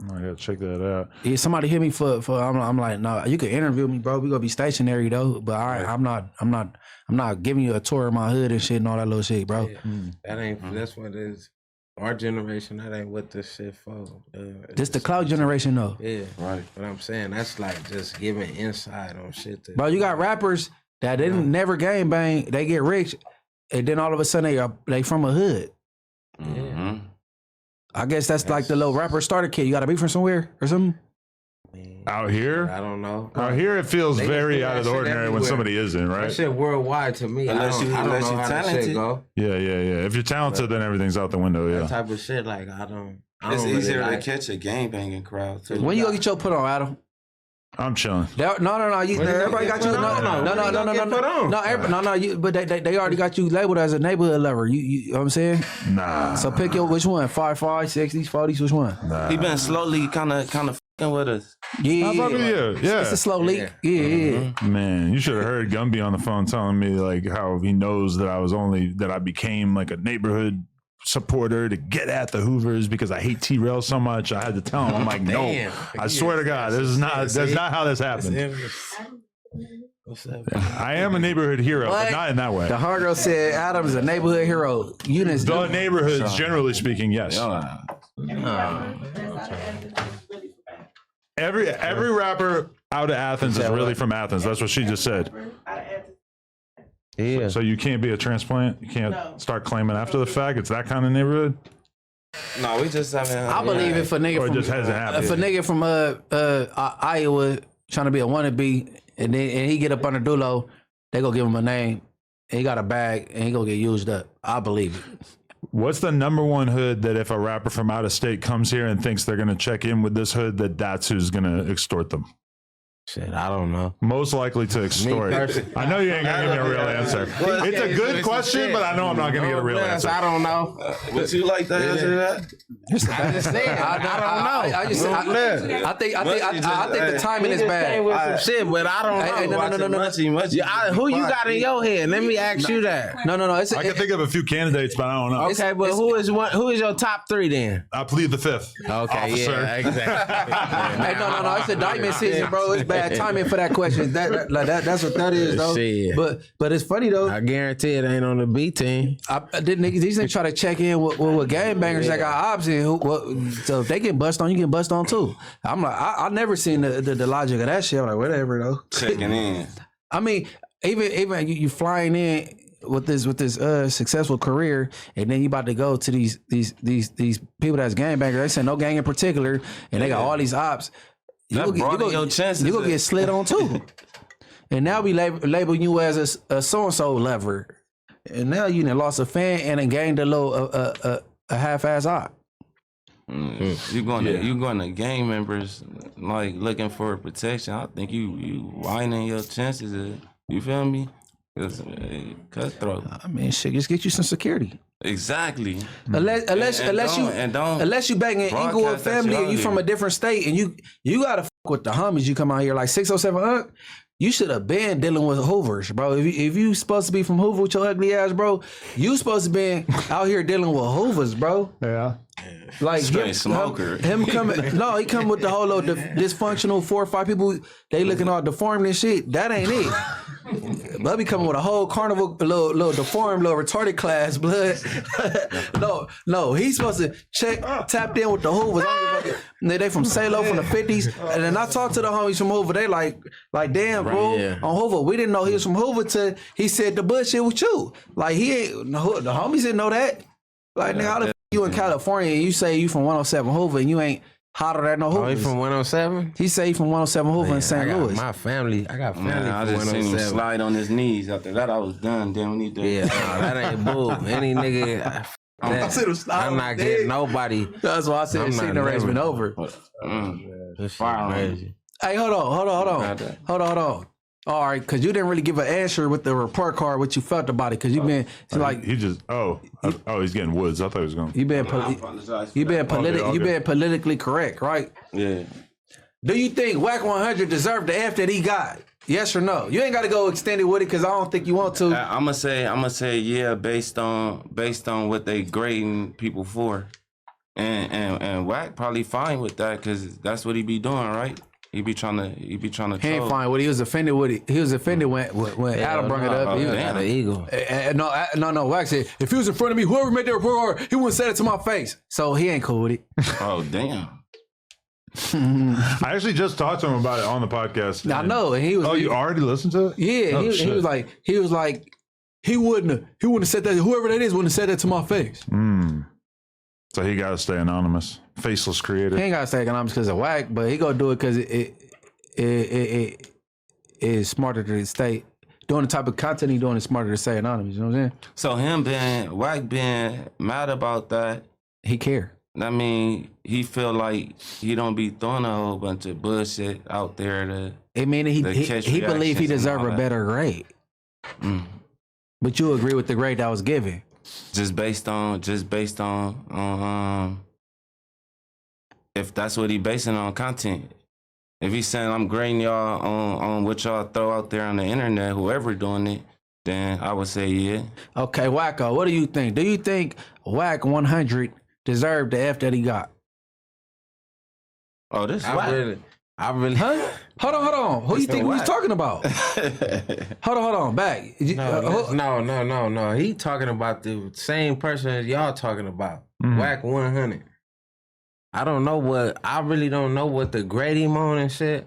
gotta check that out. Yeah, somebody hit me for I'm like, no, you can interview me, bro. We gonna be stationary though, but I'm not giving you a tour of my hood and shit and all that little shit, bro. Yeah. That ain't. That's what it is. Our generation, that ain't what this shit for. This the cloud generation though. Yeah, right. But I'm saying that's like just giving insight on shit. Bro, you got rappers that didn't never gang bang, they get rich, and then all of a sudden they from a hood. Yeah. I guess that's like the little rapper starter kit. You got to be from somewhere or something. Out here? I don't know. Out here, it feels very out of the ordinary when somebody isn't, right? That shit worldwide to me. Unless you talented. Yeah. If you're talented, then everything's out the window, That type of shit, like, I don't It's really easier like. to catch a gang banging crowd, too. When you gonna get your put on, Adam? I'm chilling. No. Everybody got you. No. But they already got you labeled as a neighborhood lover. You know what I'm saying? Nah. So pick your which one? 5'5", 60s, 40s. Which one? Nah. He been slowly kind of fucking with us. Yeah. I fuck with you. Yeah. It's a slow leak. Yeah. Man, you should have heard Gumby on the phone telling me like how he knows that I became like a neighborhood supporter to get at the Hoovers because I hate T-Rail so much. I had to tell him, I'm like, no, I swear to God, that's not how this happened. What's up? I am a neighborhood hero, but not in that way. The hard girl said Adam's a neighborhood hero. Eunice, The neighborhoods, generally speaking, yes. Every rapper out of Athens is really from Athens. That's what she just said. Yeah. So you can't be a transplant. You can't start claiming after the fact. It's that kind of neighborhood. No, we just haven't. I believe if a nigga Or it from just hasn't happened. if a nigga from Iowa trying to be a wannabe and he get up under DoLow, they gonna give him a name. And he got a bag and he gonna get used up. I believe it. What's the number one hood that if a rapper from out of state comes here and thinks they're gonna check in with this hood, that's who's gonna extort them? Shit, I don't know. Most likely to extort. I know you ain't gonna give me a real answer. It's a good question, but I know I'm not gonna get a real answer. I don't know. Would you like to answer that? I just said I don't know. I think the timing is bad. With some shit, but I don't know. Who you got in your head? Let me ask you that. No. I can think of a few candidates, but I don't know. Okay, but who is your top three then? I plead the fifth. Okay, officer. yeah, exactly. Hey, no. It's a diamond season, bro. It's bad timing for that question. That's what that is, though. Shit. But it's funny though. I guarantee it ain't on the B team. These niggas try to check in with gangbangers that got ops in. So if they get bust on, you get bust on too. I'm like, I never seen the logic of that shit. I'm like, whatever though. Checking in. I mean, even you flying in with this successful career, and then you about to go to these people that's gangbangers. They say no gang in particular, and they got all these ops. You gonna get slid on too. And now we label you as a so-and-so lever. And now you done lost a fan and then gained a little a half-ass op. You going to gang members like looking for protection. I think you widening your chances. You feel me? Cause cutthroat. I mean, shit, just get you some security. Exactly. Unless you bang an Inglewood family and you from a different state and you gotta fuck with the homies. You come out here like 607 Unk. You should have been dealing with Hoovers, bro. If you supposed to be from Hoover with your ugly ass, bro, you supposed to be out here dealing with Hoovers, bro. Yeah. Like straight smoker. Him coming, no, he come with the whole little dysfunctional 4 or 5 people. They looking all deformed and shit. That ain't it. Blood be coming with a whole carnival, little deformed, little retarded class, blood. no, he's supposed to tapped in with the Hoovers. They from Salo from the 50s, and then I talked to the homies from Hoover. They like damn, bro, on Hoover. We didn't know he was from Hoover till he said the bullshit with you. Like he ain't. The homies didn't know that. Like nigga, how the you in California and you say you from 107 Hoover and you ain't hotter than no Hoover. Oh, he from 107? He say he from 107 Hoover in St. Louis. I got family from I just seen him slide on his knees. After that, I was done. Then we need to. Yeah, that ain't bull. Any nigga. I'm not getting nobody. That's why I said seeing the race been over. This shit crazy. Hey, hold on. All right, because you didn't really give an answer with the report card what you felt about it. Because you've been he just he's getting woods. I thought he was going. You've been politically correct, right? Yeah. Do you think Whack 100 deserved the F that he got? Yes or no? You ain't got to go extended with it because I don't think you want to. I'm gonna say yeah, based on what they grading people for, and Whack probably fine with that because that's what he be doing, right? He be trying to. He ain't fine with it. He was offended with it. He was offended when Adam brought it up. He was damn. an eagle. No. Wax said if he was in front of me, whoever made that report, he wouldn't say it to my face. So he ain't cool with it. Oh damn. I actually just talked to him about it on the podcast. I know, and he was. Oh, you already listened to it? Yeah, he was like he wouldn't have said that. Whoever that is wouldn't have said that to my face. So he got to stay anonymous, faceless creator. He ain't got to stay anonymous because of Whack, but he gonna do it because it is smarter to stay doing the type of content he doing. Is smarter to stay anonymous. You know what I'm saying? So Whack being mad about that, he care. I mean, he feel like he don't be throwing a whole bunch of bullshit out there to. I mean, he believe he deserve a better grade. But you agree with the grade that was given? Just based on if that's what he basing on content. If he's saying I'm grading y'all on what y'all throw out there on the internet, whoever doing it, then I would say yeah. Okay, Wacko, what do you think? Do you think Whack 100 deserved the F that he got? Oh, this I really. Huh? Hold on. Who you think we was talking about? Hold on. Back. No. He talking about the same person as y'all talking about. Whack 100. I really don't know what the grade him on and shit.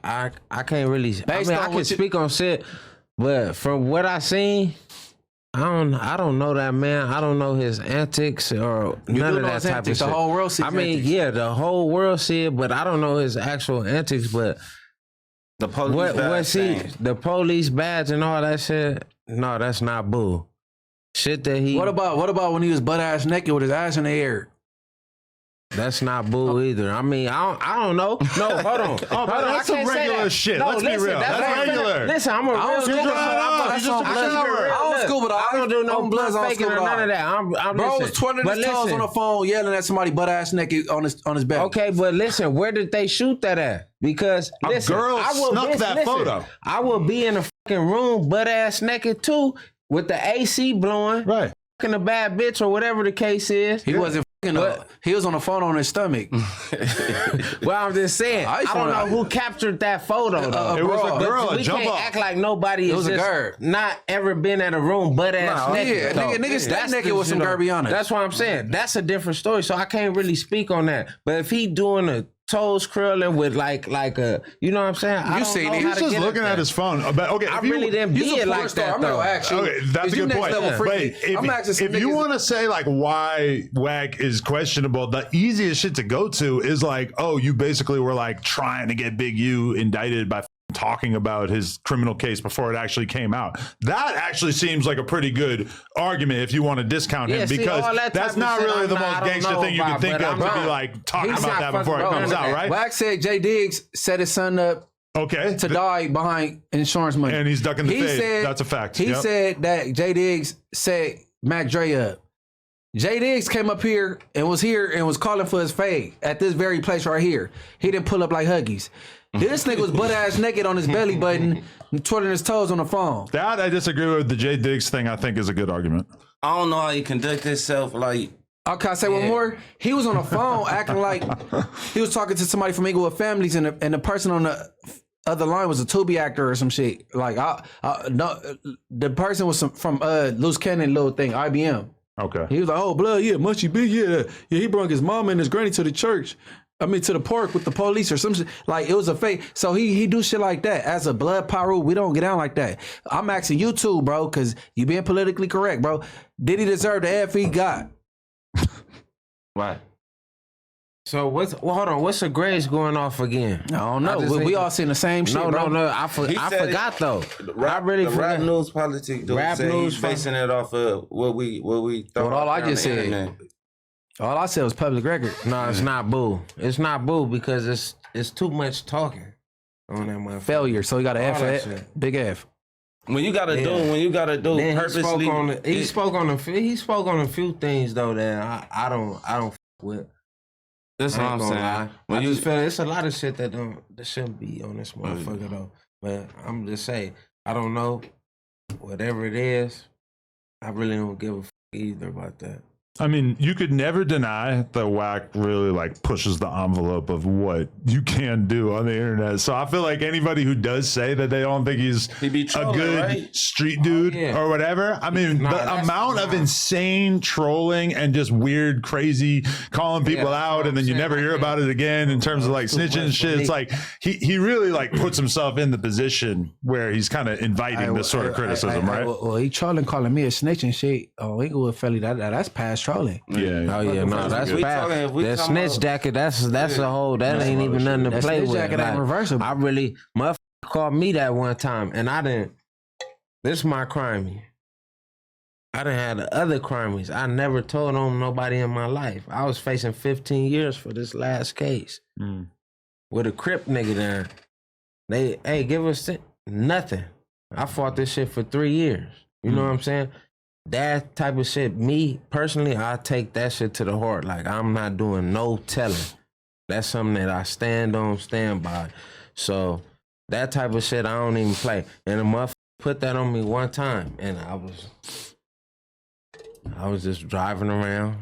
I can't really. I can speak on shit, but from what I seen, I don't know that man. I don't know his antics or none of that type of shit. The whole world sees antics. Yeah, the whole world see it, but I don't know his actual antics. But the police the police badge and all that shit. No, that's not bull. Shit that he. What about when he was butt ass naked with his ass in the air? That's not bull either. I mean, I don't know. No, hold on. That's some regular shit. Let's be real. That's regular. Listen, I'm a real nigga. I don't school, but I don't do no blood faking or none of that. Bro was twirling his toes on the phone, yelling at somebody butt ass naked on his back. Okay, but listen, where did they shoot that at? Because listen, a girl snuck that photo. I will be in a fucking room butt ass naked too, with the AC blowing, right? Fucking a bad bitch or whatever the case is. He wasn't. He was on the phone on his stomach. Well, I'm just saying. I don't know who captured that photo though. It was a girl. We can't act like nobody is just not ever been at a room butt ass naked. Yeah, niggas that naked with some Garbiana. That's what I'm saying. That's a different story. So I can't really speak on that. But if he doing a toes curling with like a, you know what I'm saying? You seen it? He's just looking at his phone. Okay, I really didn't be it like that though. Okay, that's a good point. But if you want to say like why Whack is questionable, the easiest shit to go to is like, oh, you basically were like trying to get Big U indicted by talking about his criminal case before it actually came out. That actually seems like a pretty good argument if you want to discount him, because that's not really the most gangster thing you can think of to be like talking about that before it comes out, right? Wax said Jay Diggs set his son up to die behind insurance money. And he's ducking the fade. That's a fact. He said that Jay Diggs set Mac Dre up. Jay Diggs came up here and was calling for his fade at this very place right here. He didn't pull up like Huggies. This nigga was butt ass naked on his belly button and twirling his toes on the phone. That I disagree with. The Jay Diggs thing I think is a good argument. I don't know how he conduct himself like. Okay, I say one more. He was on the phone acting like he was talking to somebody from Inglewood Families, and the person on the other line was a Tubi actor or some shit. Like no, the person was from Loose Cannon little thing, IBM. Okay. He was like, oh, blood, yeah, Munchy B, yeah. He brought his mama and his granny to the church. To the park with the police or some shit. Like, it was a fake. So he do shit like that. As a blood pyro, we don't get down like that. I'm asking you too, bro, because you being politically correct, bro. Did he deserve the F he got? Right. So hold on, what's the grades going off again? I don't know. We all seen the same shit, bro. No, I forgot though. I really forgot. Rap news politics. Rap news basing it off of what we thought. All I just said. Internet. All I said was public record. No, it's not boo. It's not boo because it's too much talking. on that motherfucker. Failure. So he got an F All for that it. shit. Big F. When you gotta do Then purposely. he spoke on a few things though that I don't f with. That's what I'm saying. Lie. When I you just feel it's a lot of shit that shouldn't be on this motherfucker though. But I'm just saying, I don't know. Whatever it is, I really don't give a fuck either about that. I mean, you could never deny that whack really like pushes the envelope of what you can do on the internet. So I feel like anybody who does say that they don't think he's be a trolling, good right? street dude or whatever. I mean, the amount of insane trolling and just weird, crazy calling people out, and then you never hear about it again in terms of like snitching and shit. It's like he really like puts himself in the position where he's kind of inviting this sort of criticism, right? Well, he trolling, calling me a snitch and shit. Oh, Inglewood Philly, that's past trolling. Yeah. Oh yeah, no, that's bad. That snitch jacket, that's a whole. That ain't even nothing to play with. That jacket ain't reversible. I really, motherfucker called me that one time, and I didn't. This is my crime. I done had the other crimes. I never told on nobody in my life. I was facing 15 years for this last case with a Crip nigga there. They, hey, give us nothing. I fought this shit for 3 years. You know what I'm saying? That type of shit, me personally, I take that shit to the heart. Like, I'm not doing no telling. That's something that I stand by. So that type of shit, I don't even play. And a motherfucker put that on me one time, and I was just driving around.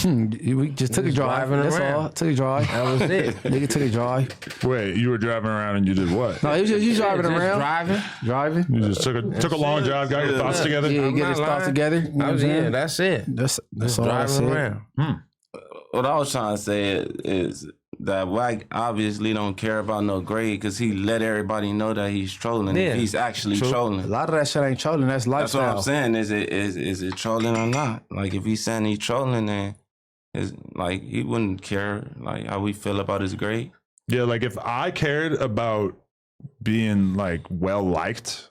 We just took a drive. That's all. Took a drive. That was it. Nigga took a drive. Wait, you were driving around and you did what? No, you driving Just around. Driving. You just took a long drive, got your thoughts together. Yeah, I'm get not his thoughts lying. together. You know what I'm saying? That's it. That's Just all I driving said. around. What I was trying to say is that Wack obviously don't care about no grade because he let everybody know that he's trolling. Yeah. He's actually A trolling. lot of that shit ain't trolling. That's That's what lifestyle. I'm saying. Is it trolling or not? Like if he's saying he's trolling, then it's like he wouldn't care like how we feel about his grade. Yeah, like if I cared about being like well liked,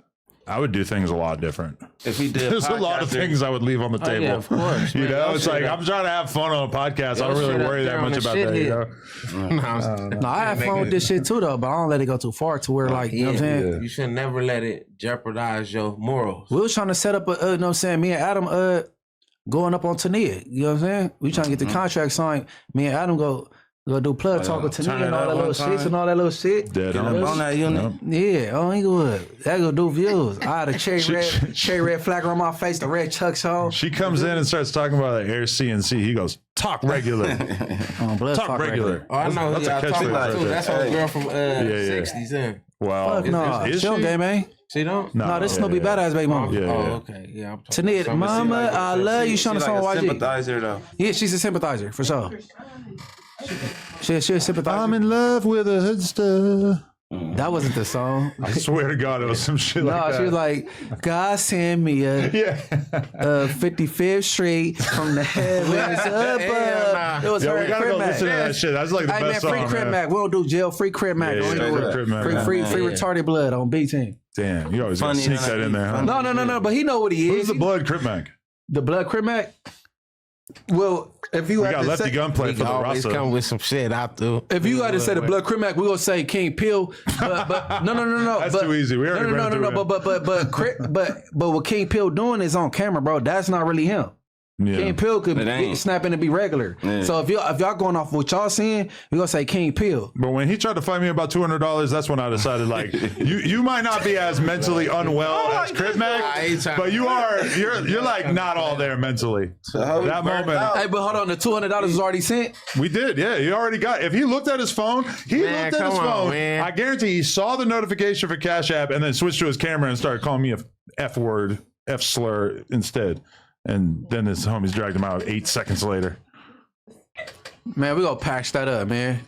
I would do things a lot different. If he did, There's a lot of things I would leave on the table. Yeah, of course. You know, it's like I'm trying to have fun on a podcast. I don't really worry that much about that. You know? No, I have fun with this shit too though, but I don't let it go too far to where like, you know what I'm saying? You should never let it jeopardize your morals. We was trying to set up a, you know what I'm saying? Me and Adam, going up on Tania. You know what I'm saying? We trying to get the contract signed. Me and Adam go do plug talk with Tania and all that little shit and all that little shit. Dead on that unit. Yeah, oh Inglewood. That go do views. I had a cherry red flag on my face, the red chucks on. She comes in and starts talking about the Air CNC. He goes, talk regular. Blood Talk regular. Oh, I know. That's a I talk catchphrase about right too. there. That's old girl from yeah. 60s. In. Wow. Fuck no. Is She don't she? game, man. She don't? No, this Snoopy Badass baby mama. Yeah. Oh, okay. Yeah. I'm Tania, talking about mama, something. I love you. Showing the song like a YG. sympathizer though. Yeah, she's a sympathizer for sure. She's a sympathizer. I'm in love with a hoodster. That wasn't the song. I swear to God, it was some shit like that. No, she was like, God send me a 55th Street from the heavens above. It was Yeah, her we and gotta go Crip listen to Mac. that shit. That's like the Hey man, best free song, Crip man. Mac. We don't do jail. Free Crip Mac. Yeah, Don't straight do up it. Crip Mac, man. Free retarded blood on B team. Damn, you always gotta Funny sneak enough, that in there, huh? No. But he know what he Who's is. the blood Crip Mac? The blood Crip Mac. Well, if you We had got to Lefty say, Gunplay for the Always Rasta. come with some shit out there. if you had to say the blood Crip Mac, we gonna say King Pill. But no. That's but, too easy. We already ran through it. But what King Pill doing is on camera, bro. That's not really him. Yeah. King Pill could It ain't. snap in and be regular. Yeah. So if y'all going off what y'all seeing, we gonna say King Pill. But when he tried to fight me about $200, that's when I decided like you might not be as mentally unwell as Crip Mac, but you're like not all there mentally. That moment, Hey, but hold on, the $200 was already sent. we did, yeah. He already got. If he looked at his phone, he Man, looked at his come on, phone. man. I guarantee he saw the notification for Cash App and then switched to his camera and started calling me a F word, F slur instead. And then his homies dragged him out 8 seconds later. Man, we gonna patch that up, man.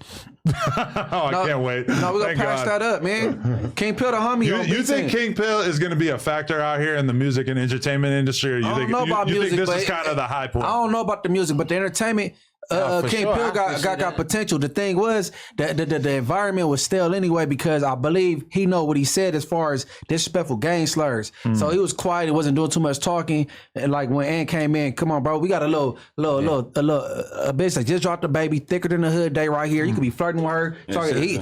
I can't wait. No, we gonna Thank patch God. that up, man. King Pill the homie. You think King Pill is going to be a factor out here in the music and entertainment industry? Or you I don't think know about you music, think this but is kind of the high point? I don't know about the music, but the entertainment, for King sure, Pill I can see got that. potential. The thing was that the environment was stale anyway because I believe he know what he said as far as disrespectful gang slurs. So he was quiet. He wasn't doing too much talking. And like when Ann came in, come on, bro, we got a bitch that just dropped a baby, thicker than the hood day right here. You could be flirting with her.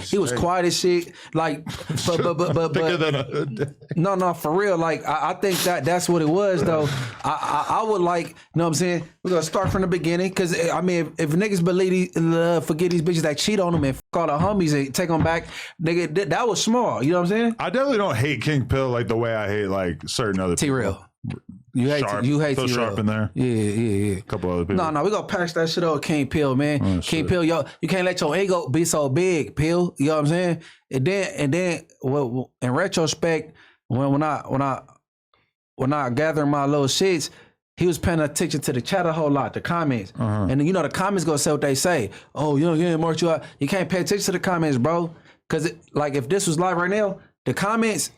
He was quiet as shit. Like, but Thicker than a hood. no, for real. Like, I think that's what it was, though. I would like, you know what I'm saying? We're gonna start from the beginning, because I mean, if niggas believe forget these bitches that cheat on them and fuck all the homies and take them back, nigga, that was small. You know what I'm saying? I definitely don't hate King Pill like the way I hate like certain other people. T-Real. You hate Sharp. T-Real. Throw Sharp in there. Yeah. A couple other people. No, we gonna patch that shit up, King Pill, man. King shit. Pill, yo, you can't let your ego be so big, Pill. You know what I'm saying? And then, well, in retrospect, when I gather my little shits, he was paying attention to the chat a whole lot, the comments, and then, you know, the comments gonna say what they say. Oh, you know, you ain't marked you out. You can't pay attention to the comments, bro, because like if this was live right now, the comments,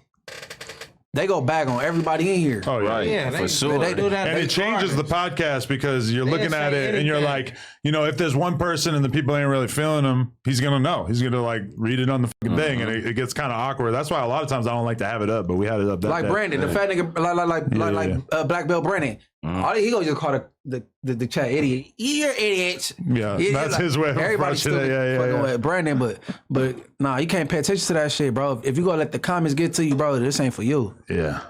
they go back on everybody in here. Oh, yeah. Right, Yeah, for sure. They do that. And it changes the podcast because you're looking say at it and you're anything. like, you know, if there's one person and the people ain't really feeling him, he's going to know. He's going to like read it on the fucking thing, and it gets kind of awkward. That's why a lot of times I don't like to have it up, but we had it up that Like day. Brandon, the fat nigga, like Black Belt Brandon. All he gonna just call the chat idiot. You're idiots. Yeah, that's his way of everybody's approaching still it. fucking Yeah. with Brandon, but nah, you can't pay attention to that shit, bro. If you gonna let the comments get to you, bro, this ain't for you. Yeah.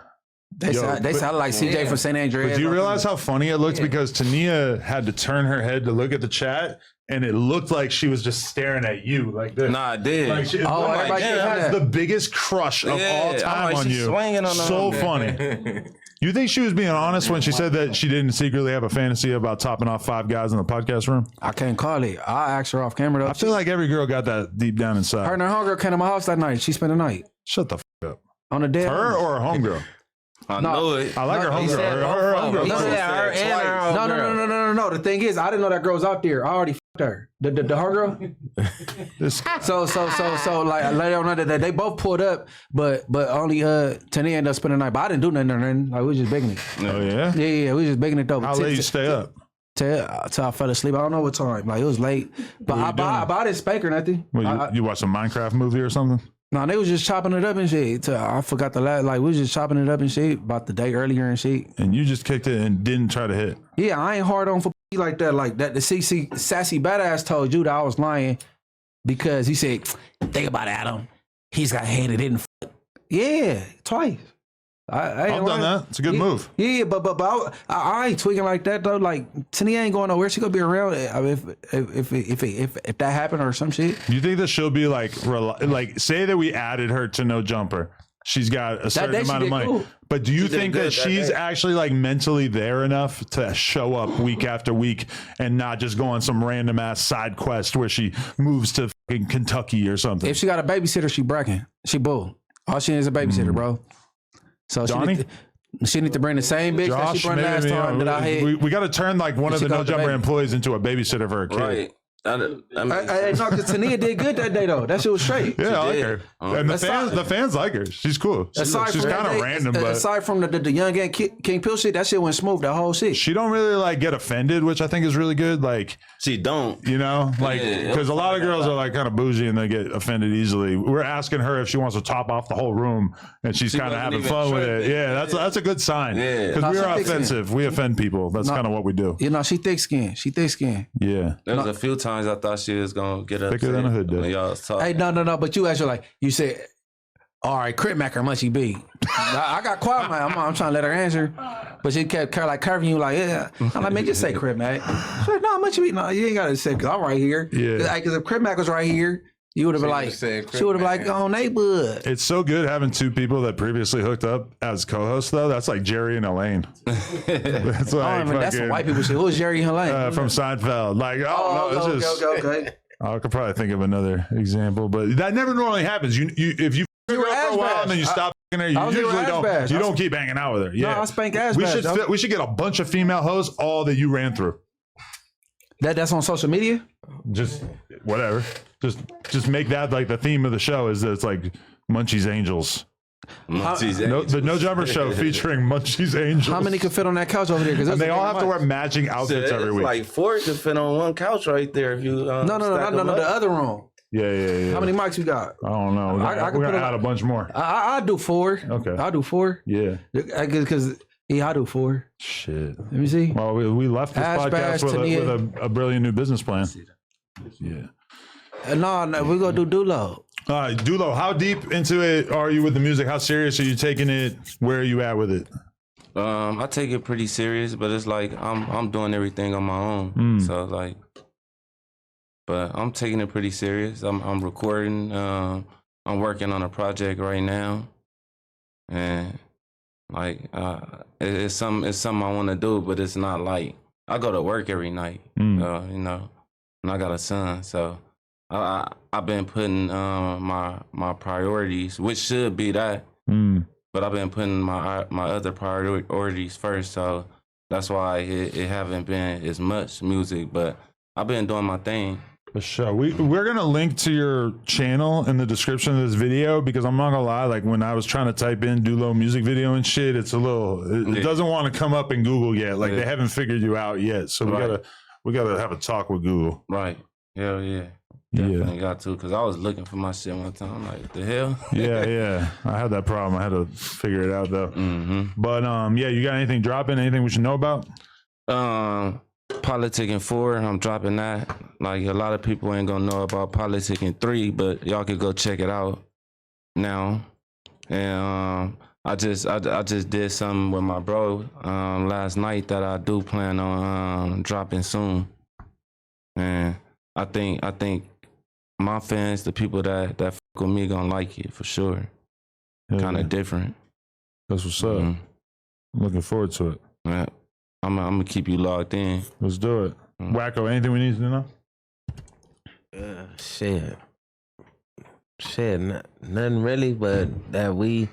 They sound like CJ from St. Andreas. But do you realize how funny it looked? Because Tania had to turn her head to look at the chat, and it looked like she was just staring at you like this. Nah, I did. Like she, Oh, like, everybody she did has that. the biggest crush of all Yeah, time I'm like, on she's you. swinging on So her. funny. You think she was being honest when she said that she didn't secretly have a fantasy about topping off 5 guys in the podcast room? I can't call it. I asked her off camera though. I feel like every girl got that deep down inside. her and her homegirl came to my house that night. She spent the night Shut the fuck up. on the dead. Her or a homegirl? I know it. I like her he homegirl. said Her both of them. homegirl. He said her and her No. The thing is, I didn't know that girl was out there. I already fucked her. The homegirl. This, So like later on that they both pulled up, but only Tania ended up spending the night. But I didn't do nothing or nothing. Like we was just begging it. oh, yeah? Yeah, we was just begging it though. How late you stay up? Till I fell asleep. I don't know what time. Like it was late. But I didn't spank her nothing. What, you watched a Minecraft movie or something? No, they was just chopping it up and shit. I forgot the last. Like we was just chopping it up and shit about the day earlier and shit. And you just kicked it and didn't try to hit. Yeah, I ain't hard on for like that. Like that. The CC sassy badass told you that I was lying because he said, "Think about it, Adam. He's got head it didn't." Yeah, twice. I've done that. It's a good move. Yeah, but I ain't tweaking like that though. Like Tania ain't going nowhere. She gonna be around if that happened or some shit. Do you think that she'll be like say that we added her to No Jumper? She's got a certain day she amount of did money. cool. But do you did think good that that she's day. actually like mentally there enough to show up week after week and not just go on some random ass side quest where she moves to fucking Kentucky or something? If she got a babysitter, she bracking. She bull. All she needs is a babysitter, bro. So Donnie? she need to bring the same bitch that she brought last time that I had. we got to turn like one of She the got No the Jumper baby. employees into a babysitter for her kid. Right. That makes Hey, no, because Tania did good that day though. That shit was straight. Yeah, I like did. her. And the fans like her. She's cool. She's Aside from kind that of day, random, but aside from the young gang King Pill shit, that shit went smooth. That whole shit. she don't really like get offended, which I think is really good. Like, She don't. you know, like Yeah, because a lot of girls are like kind of bougie and they get offended easily. We're asking her if she wants to top off the whole room, and she's kind of wasn't having even fun with it. tripping. Yeah, that's a good sign. Yeah. because No, we she are thick skin. offensive. We offend people. That's kind of what we do. You know, she thick skin. She thick skin. Yeah. There was a few times I thought she was gonna get upset Thicker than a hood did. when y'all was talking. Hey, no. But you actually like you said. All right, Crit Mac or Munchie B. I got quiet, man. I'm trying to let her answer, but she kept curving you like, yeah. I'm like, man, just say Crit Mac. She's like, no, Munchie B. No, you ain't got to say because I'm right here. Yeah. Because if Crit Mac was right here, you would have been would've like, said Crit she would have been Mac. like, oh, they bud. It's so good having two people that previously hooked up as co-hosts, though. That's like Jerry and Elaine. That's like That's some fucking, white people shit. Who was Jerry and Helene? from Seinfeld. Like, no, it's just. okay. I could probably think of another example, but that never normally happens. You if you f*** were her for a while ass and then you stop f***ing her, you I was usually ass don't. bash. You I don't keep hanging out with her. Yeah, I spank ass we bash, should dog. we should get a bunch of female hosts, all that you ran through. That's on social media? Just whatever. Just make that like the theme of the show is that it's like Munchie's Angels. The No Jumper Show featuring Munchie's Angels. How many can fit on that couch over there? And they all have to wear matching outfits every week. Like 4 could fit on one couch right there if you. No, the other room. Yeah. How many mics we got? I don't know. We're gonna add a bunch more. I do 4. Okay. I'll do 4. Yeah. Because I do 4. Shit. Let me see. Well, we left this podcast with a brilliant new business plan. Yeah. No, we're gonna do DoLow. All right, DoLow, how deep into it are you with the music? How serious are you taking it? Where are you at with it? I take it pretty serious, but it's like I'm doing everything on my own. So like, but I'm taking it pretty serious. I'm recording. I'm working on a project right now, and like it's something I want to do, but it's not like I go to work every night. You know, and I got a son, so. I've been putting my priorities, which should be that, but I've been putting my other priorities first. So that's why it haven't been as much music, but I've been doing my thing. For sure. We're gonna link to your channel in the description of this video because I'm not gonna lie, like when I was trying to type in DoLow music video and shit, it's a little it doesn't want to come up in Google yet. Like they haven't figured you out yet. So we gotta have a talk with Google. Right. Hell yeah. Definitely got to, because I was looking for my shit one time. I'm like, the hell? Yeah. I had that problem. I had to figure it out though. But yeah, you got anything dropping? Anything we should know about? Politicking 4, I'm dropping that. Like a lot of people ain't gonna know about Politicking 3, but y'all could go check it out now. And I just did something with my bro last night that I do plan on dropping soon. And I think my fans, the people that fuck with me, gonna like it for sure. Kind of different. That's what's up. I'm looking forward to it. Yeah, I'm gonna keep you logged in. Let's do it. Wacko, anything we need to know? Shit, nothing really, but that we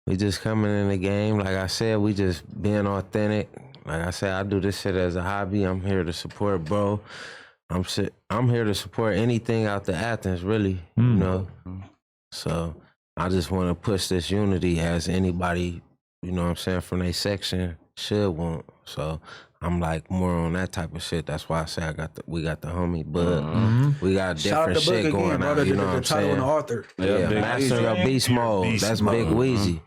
just coming in the game. Like I said, we just being authentic. Like I said, I do this shit as a hobby. I'm here to support bro. I'm here to support anything out the Athens, really, you know. So I just want to push this unity as anybody, you know what I'm saying, from their section should want. So I'm like more on that type of shit. That's why I say we got the homie Bud. We got different shit going on. You know what I'm saying? The author. Yeah, Master of Beast Mode. That's Big Weezy.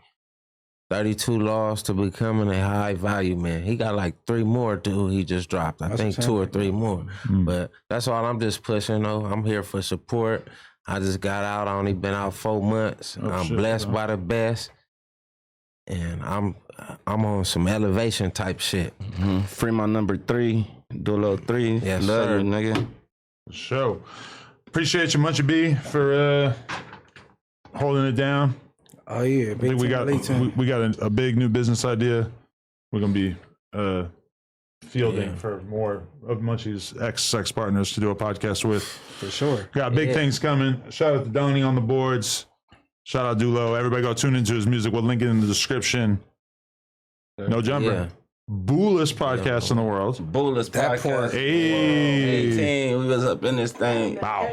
32 laws to becoming a high value man. He got like 3 more too. He just dropped. I think 2 or 3 more. But that's all I'm just pushing though. I'm here for support. I just got out. I only been out 4 months. I'm blessed by the best. And I'm on some elevation type shit. Free my number 3, DoLow 3. Yes, love sir. you, nigga. Show. Appreciate you, Munchie B, for holding it down. Oh yeah, I think we got a big new business idea. We're gonna be fielding for more of Munchie's ex-sex partners to do a podcast with. for sure. Got big things coming. Shout out to Donnie on the boards. Shout out DoLow. Everybody go tune into his music. We'll link it in the description. No Jumper. Yeah. Boolest podcast in the world. Bullets podcast. Hey. 18, we was up in this thing. Wow.